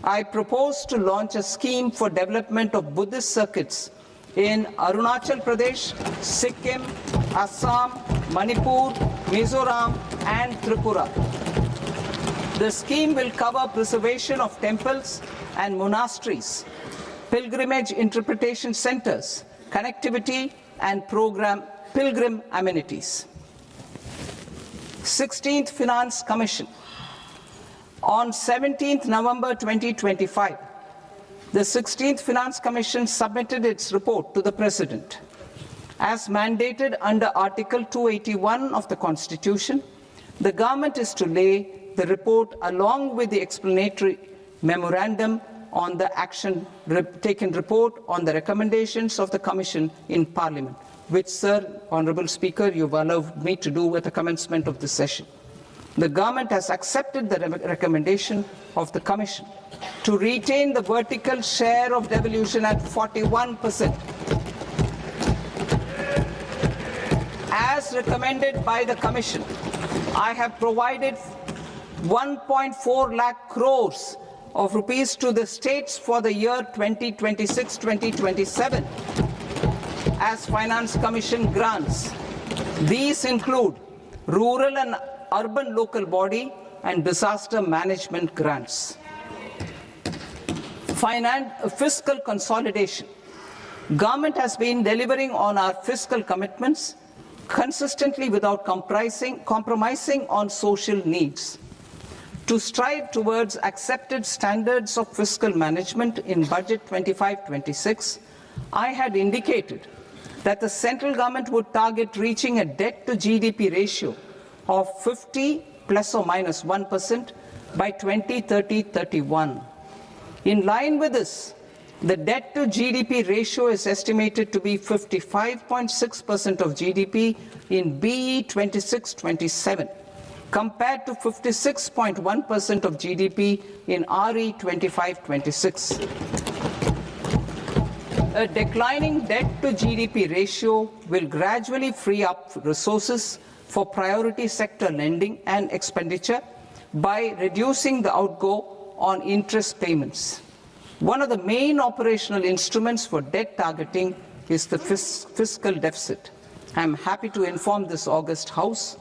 I propose to launch a scheme for development of Buddhist circuits in Arunachal Pradesh, Sikkim, Assam, Manipur, Mizoram, and Tripura. The scheme will cover preservation of temples and monasteries, pilgrimage interpretation centers, connectivity, and pilgrim amenities. 16th Finance Commission. On 17th November 2025, the 16th Finance Commission submitted its report to the President. As mandated under Article 281 of the Constitution, the government is to lay the report along with the explanatory memorandum on the action taken report on the recommendations of the Commission in Parliament, which, Sir, Honourable Speaker, you've allowed me to do at the commencement of the session. The government has accepted the recommendation of the Commission to retain the vertical share of devolution at 41%. As recommended by the Commission, I have provided 1.4 lakh crores of rupees to the states for the year 2026-2027 as Finance Commission grants. These include rural and urban local body and disaster management grants. Fiscal consolidation. Government has been delivering on our fiscal commitments consistently without compromising on social needs. To strive towards accepted standards of fiscal management in Budget 25-26, I had indicated that the central government would target reaching a debt to GDP ratio of 50 plus or minus 1% by 2030-31. In line with this, the debt to GDP ratio is estimated to be 55.6% of GDP in BE 26-27. compared to 56.1% of GDP in RE 25-26. A declining debt to GDP ratio will gradually free up resources for priority sector lending and expenditure by reducing the outgo on interest payments. One of the main operational instruments for debt targeting is the fiscal deficit. I am happy to inform this august House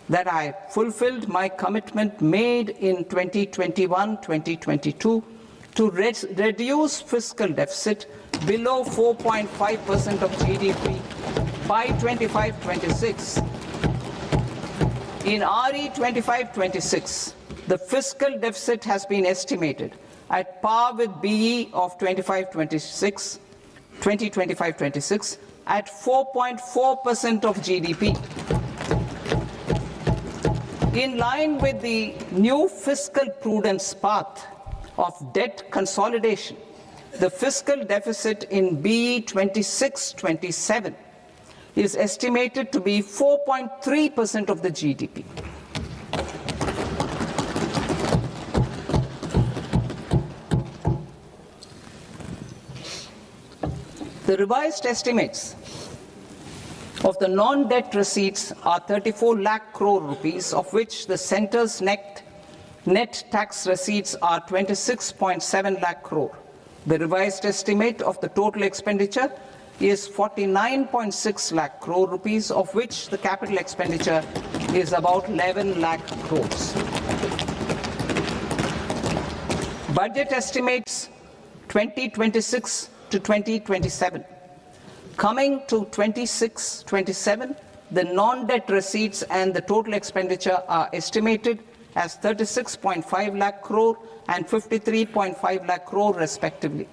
that I fulfilled my commitment made in 2021-2022 to reduce fiscal deficit below 4.5% of GDP by 25-26. In RE 25-26, the fiscal deficit has been estimated at par with BE of 2025-26 at 4.4% of GDP. In line with the new fiscal prudence path of debt consolidation, the fiscal deficit in BE 26-27 is estimated to be 4.3% of the GDP. The revised estimates of the non-debt receipts are 34 lakh crore rupees, of which the centre's net tax receipts are 26.7 lakh crore. The revised estimate of the total expenditure is 49.6 lakh crore rupees, of which the capital expenditure is about 11 lakh crores. Budget estimates 2026 to 2027. Coming to 26-27, the non-debt receipts and the total expenditure are estimated as 36.5 lakh crore and 53.5 lakh crore respectively.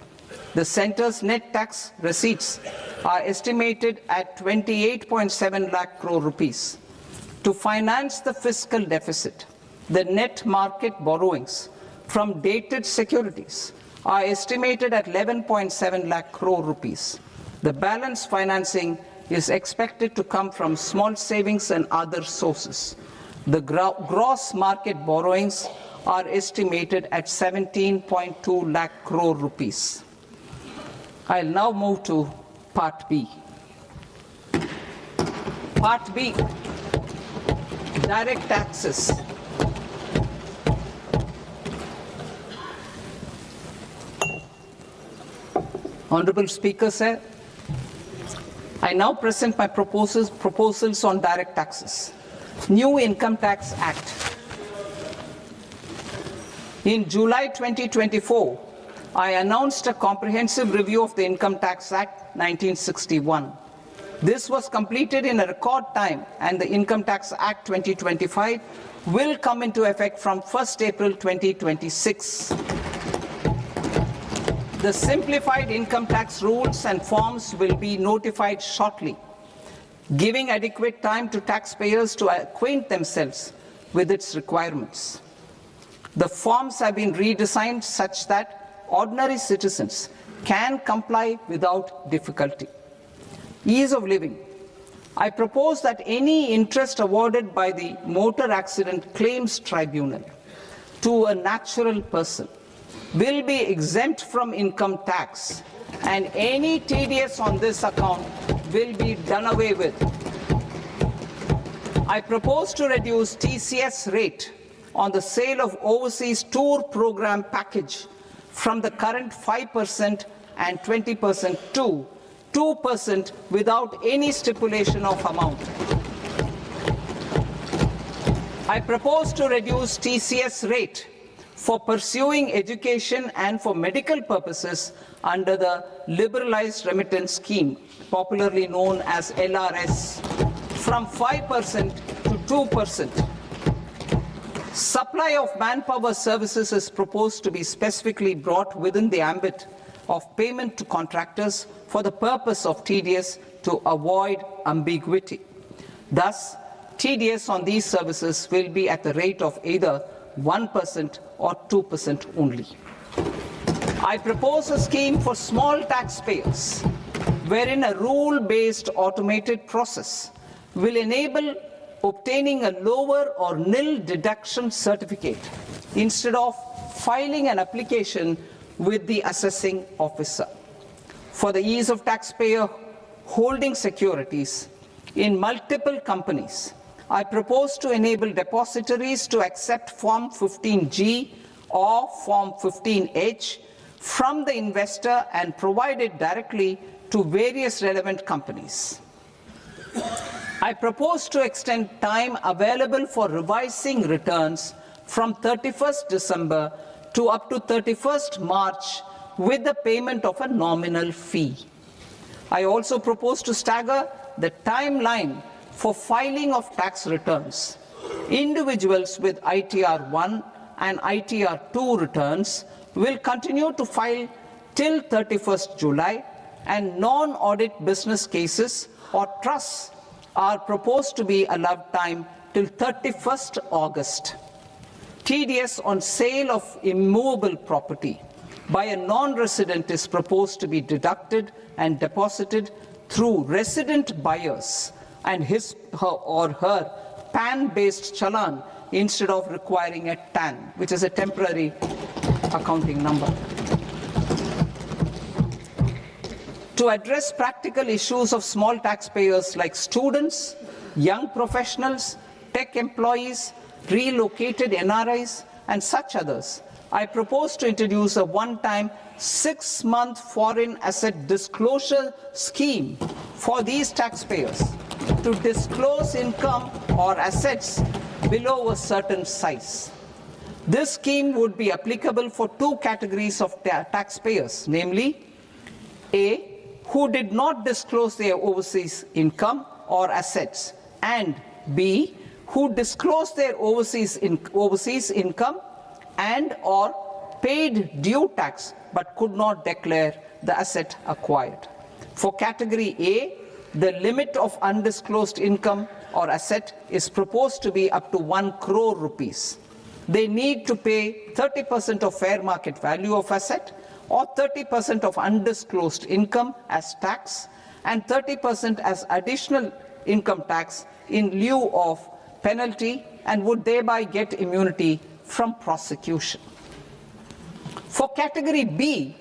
The centre's net tax receipts are estimated at 28.7 lakh crore rupees. To finance the fiscal deficit, the net market borrowings from dated securities are estimated at 11.7 lakh crore rupees. The balance financing is expected to come from small savings and other sources. The gross market borrowings are estimated at 17.2 lakh crore rupees. I'll now move to Part B. Part B, direct taxes. Honorable Speaker, sir, I now present my proposals on direct taxes. New Income Tax Act. In July 2024, I announced a comprehensive review of the Income Tax Act 1961. This was completed in a record time, and the Income Tax Act 2025 will come into effect from 1st April 2026. The simplified income tax rules and forms will be notified shortly, giving adequate time to taxpayers to acquaint themselves with its requirements. The forms have been redesigned such that ordinary citizens can comply without difficulty. Ease of living. I propose that any interest awarded by the Motor Accident Claims Tribunal to a natural person will be exempt from income tax, and any TDS on this account will be done away with. I propose to reduce TCS rate on the sale of overseas tour program package from the current 5% and 20% to 2% without any stipulation of amount. I propose to reduce TCS rate for pursuing education and for medical purposes under the Liberalized Remittance Scheme, popularly known as LRS, from 5% to 2%. Supply of manpower services is proposed to be specifically brought within the ambit of payment to contractors for the purpose of TDS to avoid ambiguity. Thus, TDS on these services will be at the rate of either 1% or 2% only. I propose a scheme for small taxpayers, wherein a rule-based automated process will enable obtaining a lower or nil deduction certificate instead of filing an application with the assessing officer. For the ease of taxpayer holding securities in multiple companies, I propose to enable depositories to accept Form 15G or Form 15H from the investor and provide it directly to various relevant companies. I propose to extend time available for revising returns from 31st December to up to 31st March with the payment of a nominal fee. I also propose to stagger the timeline for filing of tax returns. Individuals with ITR 1 and ITR 2 returns will continue to file till 31st July, and non-audit business cases or trusts are proposed to be allowed time till 31st August. TDS on sale of immovable property by a non-resident is proposed to be deducted and deposited through resident buyers and his or her PAN-based challan instead of requiring a TAN, which is a temporary accounting number. To address practical issues of small taxpayers like students, young professionals, tech employees, relocated NRIs, and such others, I propose to introduce a one-time 6-month foreign asset disclosure scheme for these taxpayers to disclose income or assets below a certain size. This scheme would be applicable for two categories of taxpayers, namely, A, who did not disclose their overseas income or assets, and B, who disclosed their overseas income and or paid due tax but could not declare the asset acquired. For category A, the limit of undisclosed income or asset is proposed to be up to 1 crore rupees. They need to pay 30% of fair market value of asset or 30% of undisclosed income as tax and 30% as additional income tax in lieu of penalty, and would thereby get immunity from prosecution. For category B,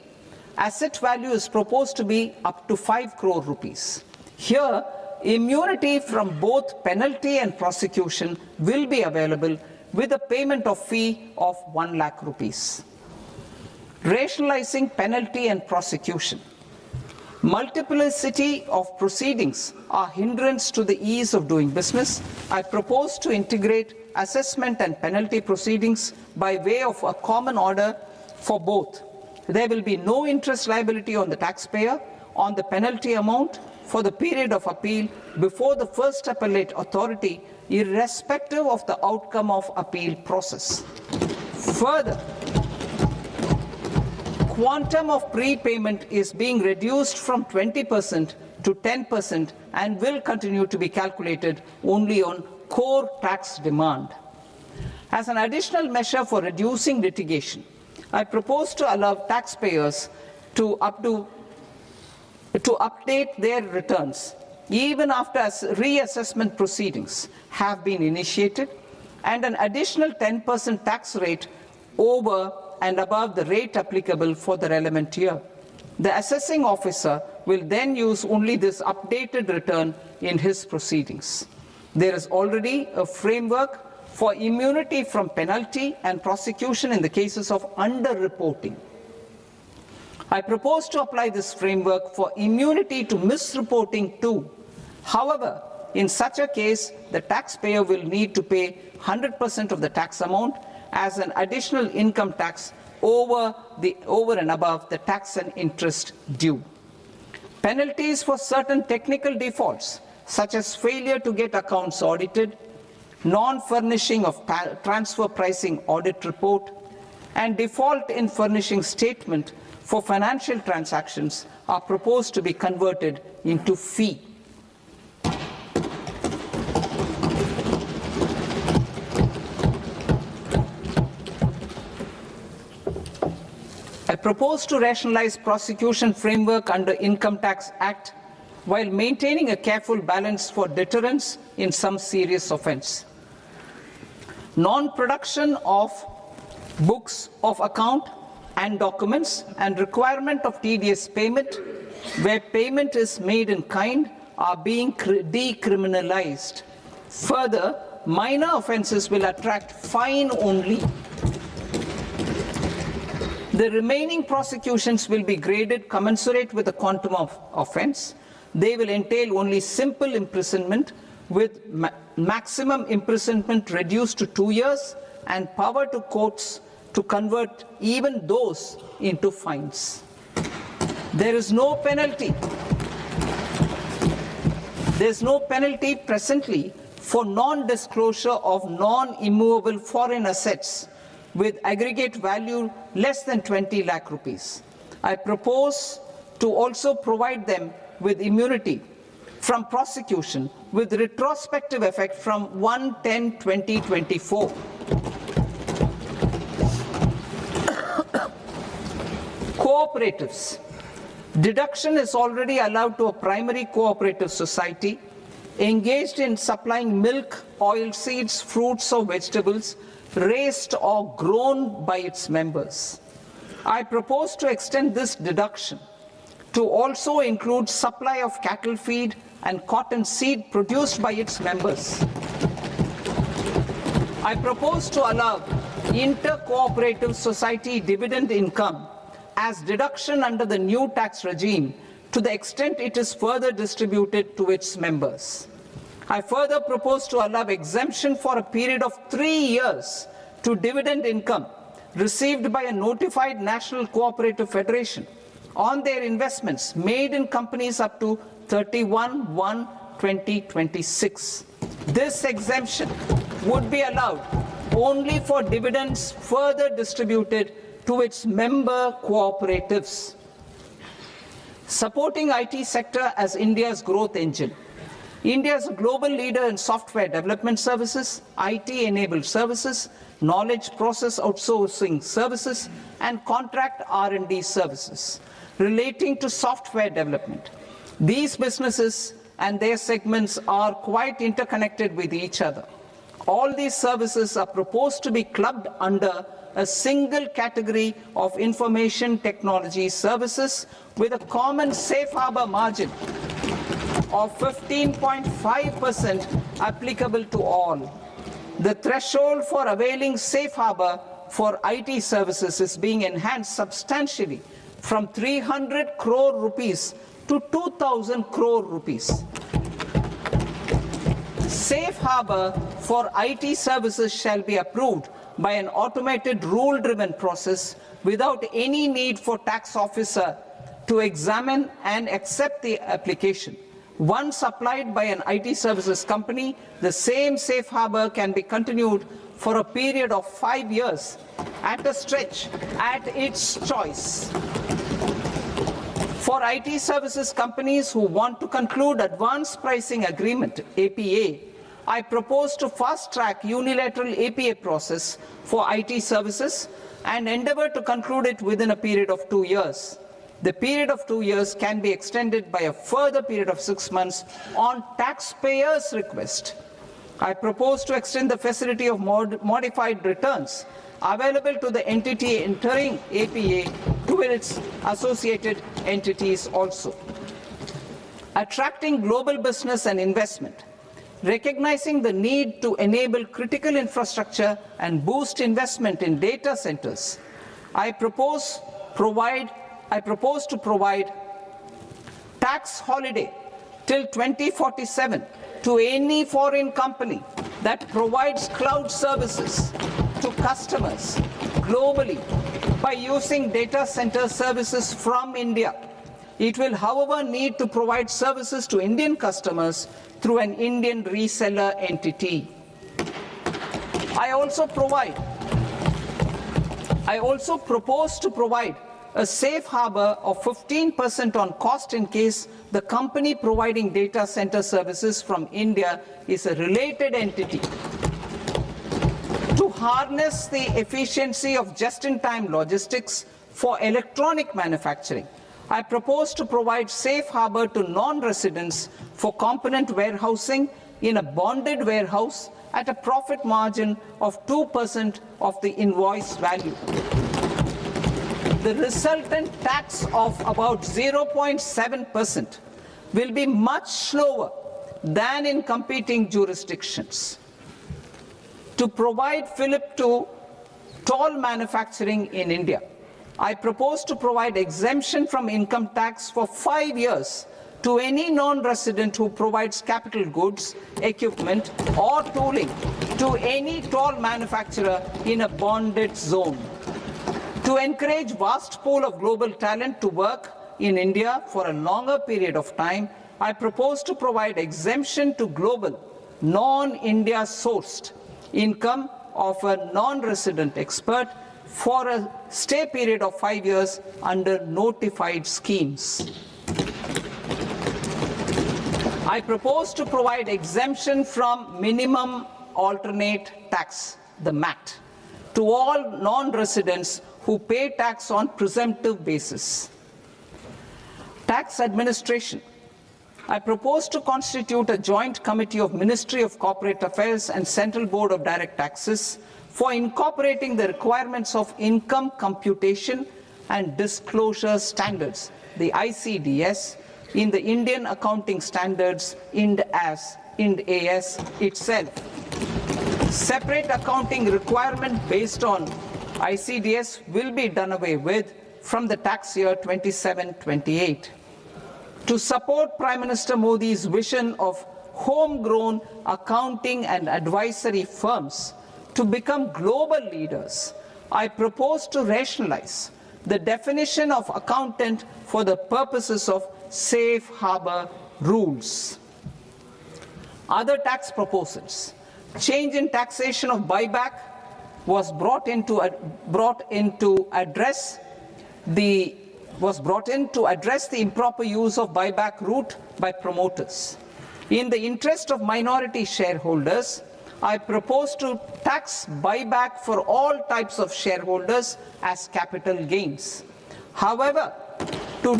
asset value is proposed to be up to 5 crore rupees. Here, immunity from both penalty and prosecution will be available with a payment of fee of 1 lakh rupees. Rationalizing penalty and prosecution. Multiplicity of proceedings are hindrance to the ease of doing business. I propose to integrate assessment and penalty proceedings by way of a common order for both. There will be no interest liability on the taxpayer on the penalty amount for the period of appeal before the first appellate authority, irrespective of the outcome of appeal process. Further, quantum of prepayment is being reduced from 20% to 10% and will continue to be calculated only on core tax demand. As an additional measure for reducing litigation, I propose to allow taxpayers to update their returns even after reassessment proceedings have been initiated, and an additional 10% tax rate over and above the rate applicable for the relevant year. The assessing officer will then use only this updated return in his proceedings. There is already a framework for immunity from penalty and prosecution in the cases of underreporting. I propose to apply this framework for immunity to misreporting too. However, in such a case, the taxpayer will need to pay 100% of the tax amount as an additional income tax over and above the tax and interest due. Penalties for certain technical defaults, such as failure to get accounts audited, non-furnishing of transfer pricing audit report, and default in furnishing statement for financial transactions, are proposed to be converted into fee. I propose to rationalize prosecution framework under Income Tax Act while maintaining a careful balance for deterrence in some serious offence. Non-production of books of account and documents and requirement of TDS payment where payment is made in kind are being decriminalized. Further, minor offences will attract fine only. The remaining prosecutions will be graded commensurate with the quantum of offence. They will entail only simple imprisonment with maximum imprisonment reduced to 2 years and power to courts to convert even those into fines. There is no penalty. There is no penalty presently for non-disclosure of non-immovable foreign assets with aggregate value less than 20 lakh rupees. I propose to also provide them with immunity from prosecution with retrospective effect from 1/10/2024. Cooperatives. Deduction is already allowed to a primary cooperative society engaged in supplying milk, oilseeds, fruits or vegetables raised or grown by its members. I propose to extend this deduction to also include supply of cattle feed and cotton seed produced by its members. I propose to allow inter-cooperative society dividend income as deduction under the new tax regime to the extent it is further distributed to its members. I further propose to allow exemption for a period of 3 years to dividend income received by a notified national cooperative federation on their investments made in companies up to 31/1/2026. This exemption would be allowed only for dividends further distributed to its member cooperatives. Supporting IT sector as India's growth engine. India is a global leader in software development services, IT-enabled services, knowledge process outsourcing services, and contract R&D services relating to software development. These businesses and their segments are quite interconnected with each other. All these services are proposed to be clubbed under a single category of information technology services with a common safe harbor margin of 15.5% applicable to all. The threshold for availing safe harbor for IT services is being enhanced substantially from 300 crore rupees to 2,000 crore rupees. Safe harbor for IT services shall be approved by an automated rule-driven process without any need for tax officer to examine and accept the application. Once applied by an IT services company, the same safe harbor can be continued for a period of 5 years at a stretch at its choice. For IT services companies who want to conclude advanced pricing agreement, APA, I propose to fast-track unilateral APA process for IT services and endeavor to conclude it within a period of 2 years. The period of 2 years can be extended by a further period of 6 months on taxpayers' request. I propose to extend the facility of modified returns available to the entity entering APA to its associated entities also. Attracting global business and investment. Recognizing the need to enable critical infrastructure and boost investment in data centers, I propose to provide tax holiday till 2047 to any foreign company that provides cloud services to customers globally by using data center services from India. It will, however, need to provide services to Indian customers through an Indian reseller entity. I also propose to provide a safe harbor of 15% on cost in case the company providing data center services from India is a related entity. To harness the efficiency of just-in-time logistics for electronic manufacturing, I propose to provide safe harbor to non-residents for component warehousing in a bonded warehouse at a profit margin of 2% of the invoice value. The resultant tax of about 0.7% will be much lower than in competing jurisdictions. To provide fillip to toll manufacturing in India, I propose to provide exemption from income tax for 5 years to any non-resident who provides capital goods, equipment, or tooling to any toll manufacturer in a bonded zone. To encourage vast pool of global talent to work in India for a longer period of time, I propose to provide exemption to global, non-India sourced income of a non-resident expert for a stay period of 5 years under notified schemes. I propose to provide exemption from minimum alternate tax, the MAT, to all non-residents who pay tax on presumptive basis. Tax administration. I propose to constitute a joint committee of Ministry of Corporate Affairs and Central Board of Direct Taxes for incorporating the requirements of income computation and disclosure standards, the ICDS, in the Indian Accounting Standards, IND AS itself. Separate accounting requirement based on ICDS will be done away with from the tax year 27-28. To support Prime Minister Modi's vision of homegrown accounting and advisory firms to become global leaders, I propose to rationalize the definition of accountant for the purposes of safe harbor rules. Other tax proposals. Change in taxation of buyback was brought in to address the improper use of buyback route by promoters. In the interest of minority shareholders, I propose to tax buyback for all types of shareholders as capital gains. However, to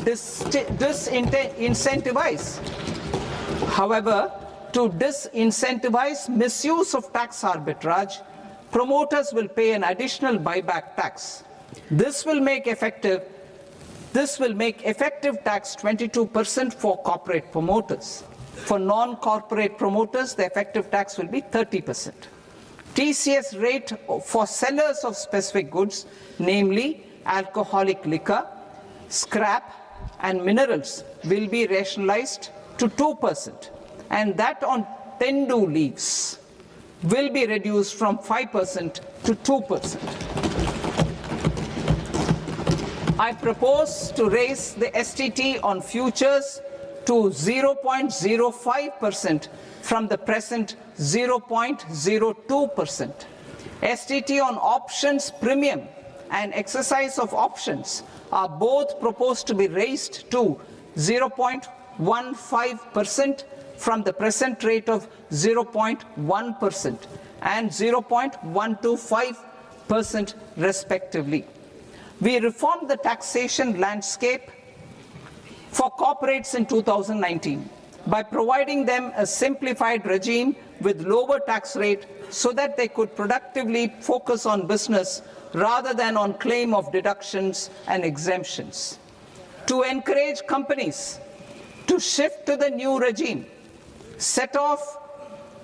disincentivize misuse of tax arbitrage, promoters will pay an additional buyback tax. This will make effective tax 22% for corporate promoters. For non-corporate promoters, the effective tax will be 30%. TCS rate for sellers of specific goods, namely alcoholic liquor, scrap, and minerals, will be rationalized to 2%, and that on tendu leaves will be reduced from 5% to 2%. I propose to raise the STT on futures to 0.05% from the present 0.02%. STT on options premium and exercise of options are both proposed to be raised to 0.15% from the present rate of 0.1% and 0.125% respectively. We reformed the taxation landscape for corporates in 2019 by providing them a simplified regime with lower tax rate so that they could productively focus on business rather than on claim of deductions and exemptions. To encourage companies to shift to the new regime, set-off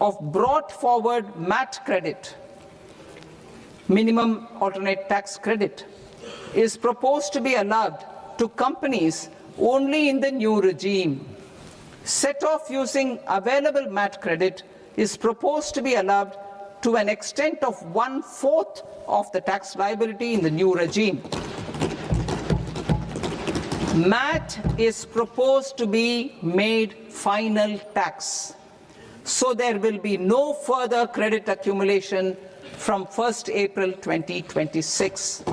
of brought forward MAT credit, minimum alternate tax credit, is proposed to be allowed to companies only in the new regime. Set-off using available MAT credit is proposed to be allowed to an extent of 1/4 of the tax liability in the new regime. MAT is proposed to be made final tax, so there will be no further credit accumulation from 1st April 2026.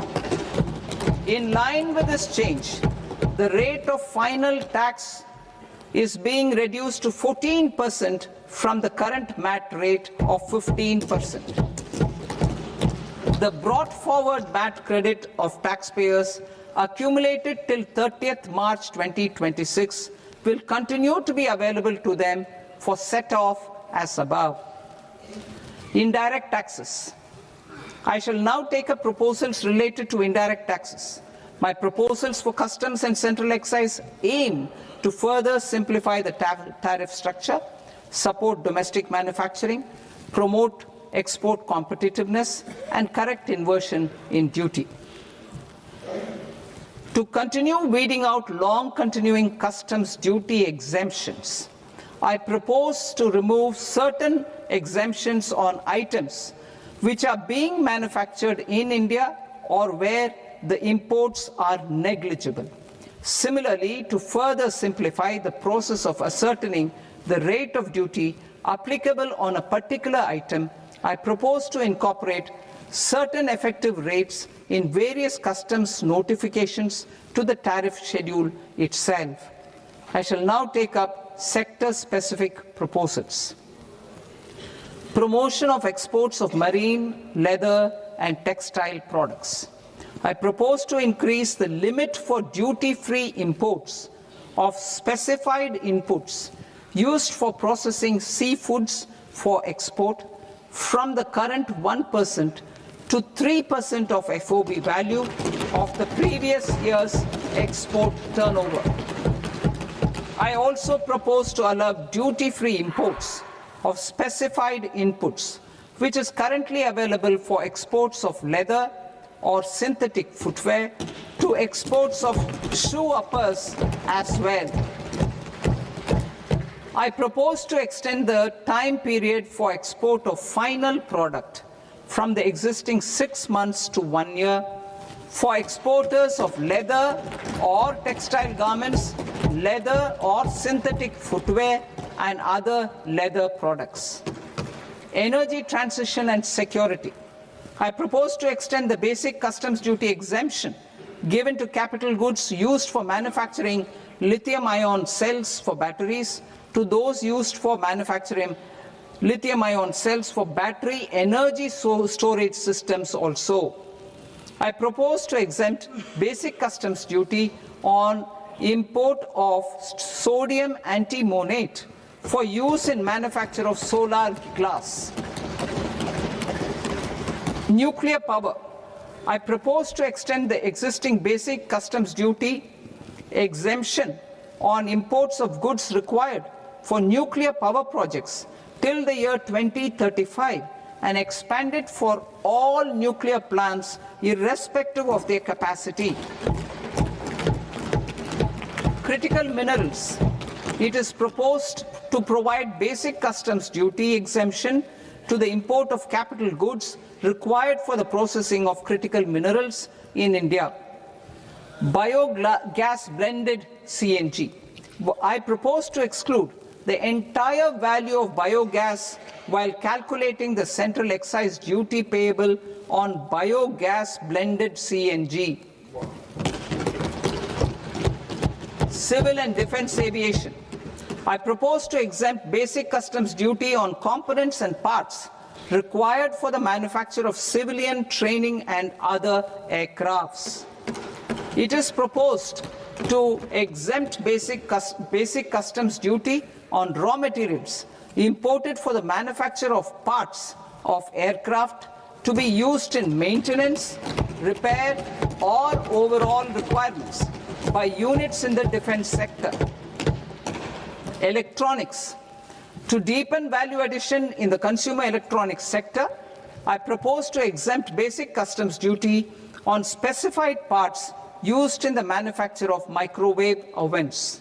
In line with this change, the rate of final tax is being reduced to 14% from the current MAT rate of 15%. The brought forward MAT credit of taxpayers accumulated till 30th March 2026 will continue to be available to them for set-off as above. Indirect taxes. I shall now take up proposals related to indirect taxes. My proposals for customs and central excise aim to further simplify the tariff structure, support domestic manufacturing, promote export competitiveness, and correct inversion in duty. To continue weeding out long continuing customs duty exemptions, I propose to remove certain exemptions on items which are being manufactured in India or where the imports are negligible. Similarly, to further simplify the process of ascertaining the rate of duty applicable on a particular item, I propose to incorporate certain effective rates in various customs notifications to the tariff schedule itself. I shall now take up sector-specific proposals. Promotion of exports of marine, leather, and textile products. I propose to increase the limit for duty-free imports of specified inputs used for processing seafoods for export from the current 1% to 3% of FOB value of the previous year's export turnover. I also propose to allow duty-free imports of specified inputs, which is currently available for exports of leather or synthetic footwear, to exports of shoe uppers as well. I propose to extend the time period for export of final product from the existing 6 months to 1 year for exporters of leather or textile garments, leather or synthetic footwear, and other leather products. Energy transition and security. I propose to extend the basic customs duty exemption given to capital goods used for manufacturing lithium-ion cells for batteries to those used for manufacturing lithium-ion cells for battery energy storage systems also. I propose to exempt basic customs duty on import of sodium antimonate for use in manufacture of solar glass. Nuclear power. I propose to extend the existing basic customs duty exemption on imports of goods required for nuclear power projects till the year 2035 and expanded for all nuclear plants irrespective of their capacity. Critical minerals. It is proposed to provide basic customs duty exemption to the import of capital goods required for the processing of critical minerals in India. Biogas blended CNG. I propose to exclude the entire value of biogas while calculating the central excise duty payable on biogas blended CNG. Civil and defense aviation. I propose to exempt basic customs duty on components and parts required for the manufacture of civilian training and other aircrafts. It is proposed to exempt basic customs duty on raw materials imported for the manufacture of parts of aircraft to be used in maintenance, repair, or overall requirements by units in the defense sector. Electronics. To deepen value addition in the consumer electronics sector, I propose to exempt basic customs duty on specified parts used in the manufacture of microwave ovens.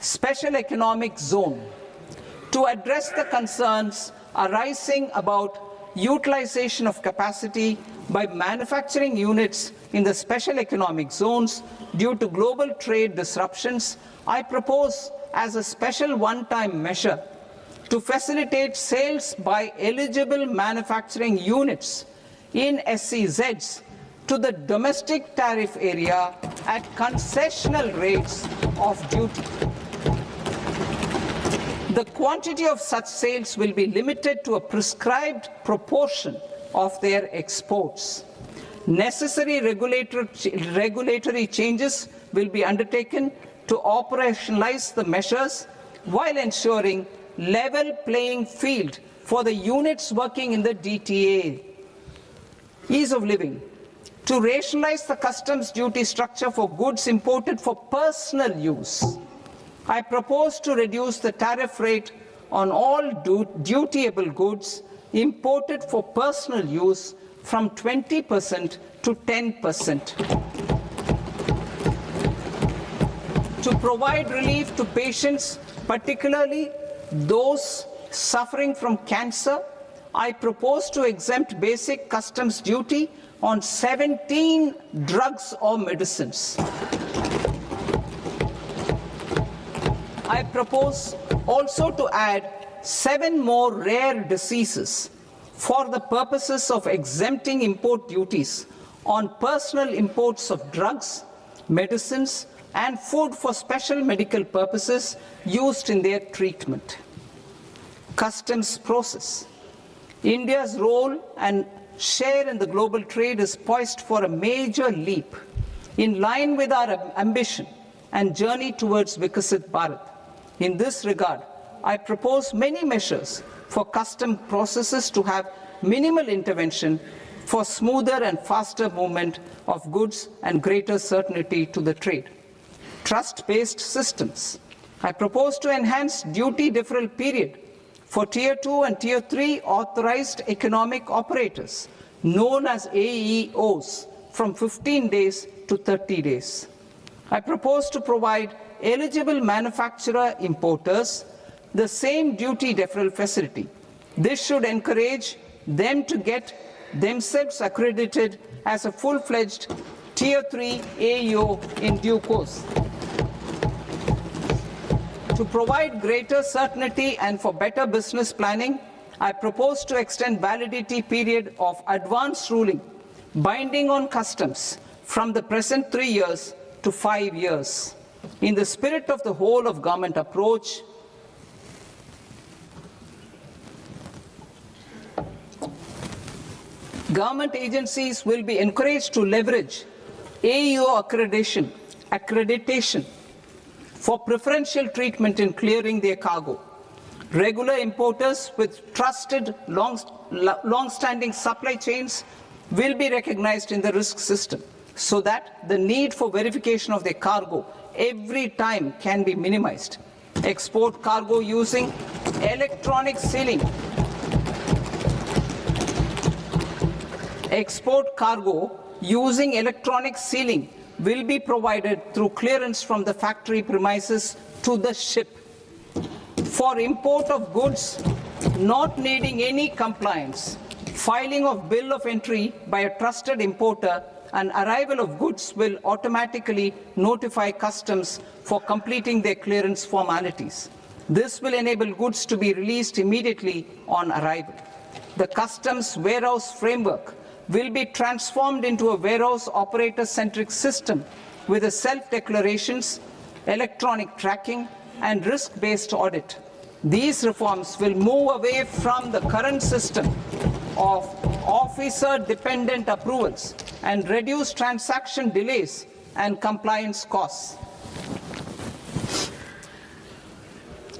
Special economic zone. To address the concerns arising about utilization of capacity by manufacturing units in the special economic zones due to global trade disruptions, I propose as a special one-time measure to facilitate sales by eligible manufacturing units in SEZs to the domestic tariff area at concessional rates of duty. The quantity of such sales will be limited to a prescribed proportion of their exports. Necessary regulatory changes will be undertaken to operationalize the measures while ensuring level playing field for the units working in the DTA. Ease of living. To rationalize the customs duty structure for goods imported for personal use, I propose to reduce the tariff rate on all dutiable goods imported for personal use from 20% to 10%. To provide relief to patients, particularly those suffering from cancer, I propose to exempt basic customs duty on 17 drugs or medicines. I propose also to add 7 more rare diseases for the purposes of exempting import duties on personal imports of drugs, medicines, and food for special medical purposes used in their treatment. Customs process. India's role and share in the global trade is poised for a major leap in line with our ambition and journey towards Vikasit Bharat. In this regard, I propose many measures for custom processes to have minimal intervention for smoother and faster movement of goods and greater certainty to the trade. Trust-based systems. I propose to enhance duty deferral period for Tier 2 and Tier 3 authorized economic operators, known as AEOs, from 15 days to 30 days. I propose to provide eligible manufacturer importers the same duty deferral facility. This should encourage them to get themselves accredited as a full-fledged Tier 3 AEO in due course. To provide greater certainty and for better business planning, I propose to extend validity period of advance ruling binding on customs from the present 3 years to 5 years. In the spirit of the whole of government approach, government agencies will be encouraged to leverage AEO accreditation for preferential treatment in clearing their cargo. Regular importers with trusted, long-standing supply chains will be recognized in the risk system so that the need for verification of their cargo every time can be minimized. Export cargo using electronic sealing. Export cargo using electronic sealing will be provided through clearance from the factory premises to the ship. For import of goods not needing any compliance, filing of bill of entry by a trusted importer and arrival of goods will automatically notify customs for completing their clearance formalities. This will enable goods to be released immediately on arrival. The customs warehouse framework will be transformed into a warehouse operator-centric system with a self-declarations, electronic tracking, and risk-based audit. These reforms will move away from the current system of officer-dependent approvals and reduce transaction delays and compliance costs.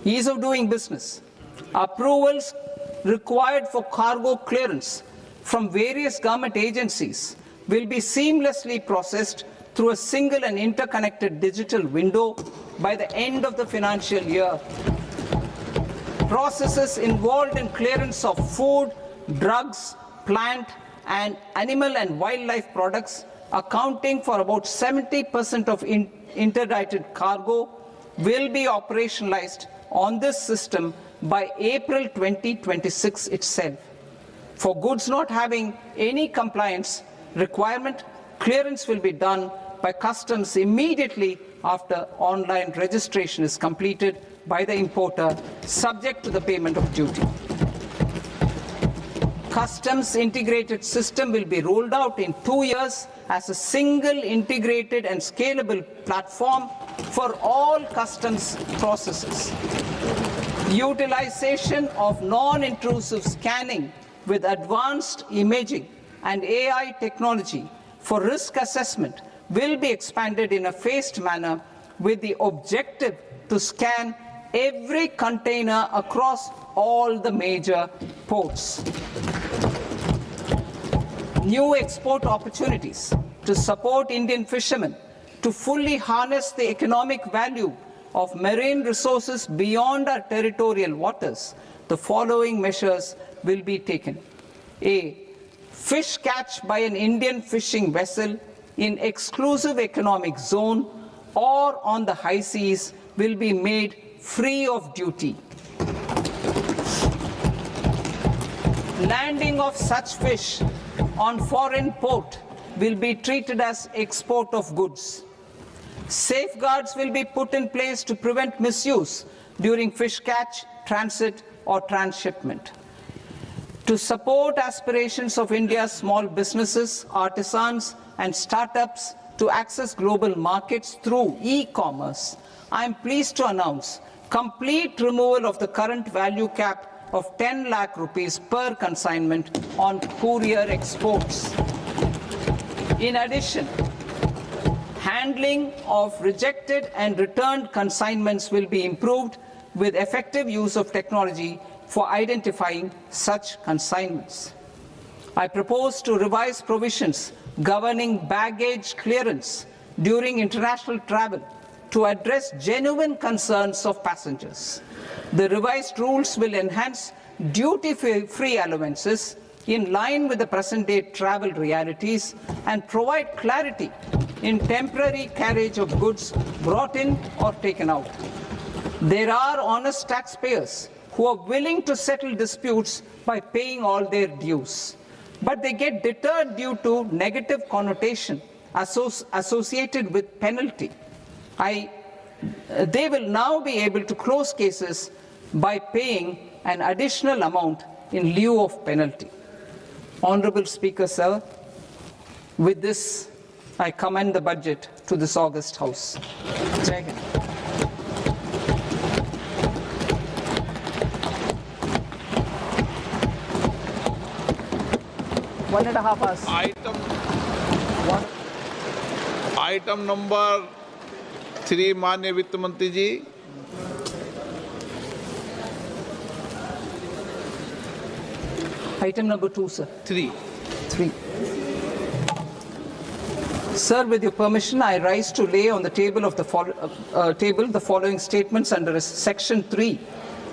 Ease of doing business. Approvals required for cargo clearance from various government agencies will be seamlessly processed through a single and interconnected digital window by the end of the financial year. Processes involved in clearance of food, drugs, plant, and animal and wildlife products, accounting for about 70% of interdicted cargo, will be operationalized on this system by April 2026 itself. For goods not having any compliance requirement, clearance will be done by customs immediately after online registration is completed by the importer, subject to the payment of duty. Customs integrated system will be rolled out in 2 years as a single integrated and scalable platform for all customs processes. Utilization of non-intrusive scanning with advanced imaging and AI technology for risk assessment will be expanded in a phased manner with the objective to scan every container across all the major ports. New export opportunities to support Indian fishermen to fully harness the economic value of marine resources beyond our territorial waters. The following measures will be taken. A. Fish catch by an Indian fishing vessel in exclusive economic zone or on the high seas will be made free of duty. Landing of such fish on foreign port will be treated as export of goods. Safeguards will be put in place to prevent misuse during fish catch, transit, or transshipment. To support aspirations of India's small businesses, artisans, and startups to access global markets through e-commerce, I am pleased to announce complete removal of the current value cap of 10 lakh rupees per consignment on courier exports. In addition, handling of rejected and returned consignments will be improved with effective use of technology for identifying such consignments. I propose to revise provisions governing baggage clearance during international travel to address genuine concerns of passengers. The revised rules will enhance duty-free allowances in line with the present-day travel realities and provide clarity in temporary carriage of goods brought in or taken out. There are honest taxpayers who are willing to settle disputes by paying all their dues, but they get deterred due to negative connotation associated with penalty. They will now be able to close cases by paying an additional amount in lieu of penalty. Honorable Speaker, sir, with this, I commend the budget to this august House. Jai Hind. One and a half hours. Item number 3, माननीय वित्त मंत्री जी. Item number 2, sir. 3. Sir, with your permission, I rise to lay on the table of the following statements under Section 3,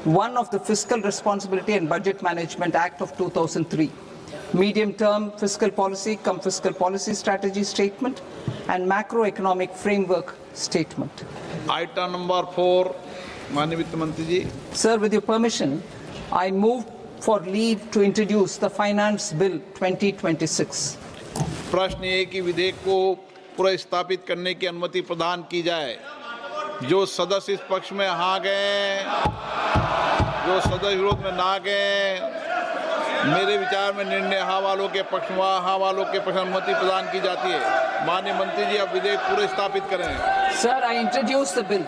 1 of the Fiscal Responsibility and Budget Management Act of 2003, medium-term fiscal policy, fiscal policy strategy statement, and macroeconomic framework statement. Item number 4 माननीय वित्त मंत्री जी। Sir, with your permission, I move for leave to introduce the Finance Bill 2026. प्रश्न ये कि विधेयक को पुनर्स्थापित करने की अनुमति प्रदान की जाए। जो सदस्य इस पक्ष में हाँ गए, जो सदस्य विरोध में ना गए, मेरे विचार में निर्णय हाँ वालों के पक्ष में, हाँ वालों के पक्ष में अनुमति प्रदान की जाती है। माननीय मंत्री जी, अब विधेयक पुनर्स्थापित करें। Sir, I introduce the bill.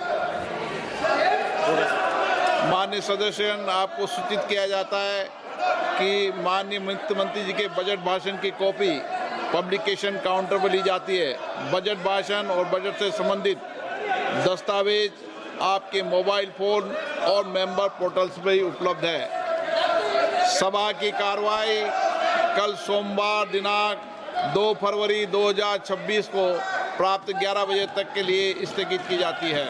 माननीय सदस्यगण, आपको सूचित किया जाता है कि माननीय वित्त मंत्री जी के बजट भाषण की कॉपी पब्लिकेशन काउंटर पर ली जाती है। बजट भाषण और बजट से संबंधित दस्तावेज आपके मोबाइल फोन और मेंबर पोर्टल्स पर ही उपलब्ध है। सभा की कार्रवाई कल सोमवार दिनांक 2 फरवरी 2026 को प्राप्त 11 बजे तक के लिए स्थगित की जाती है।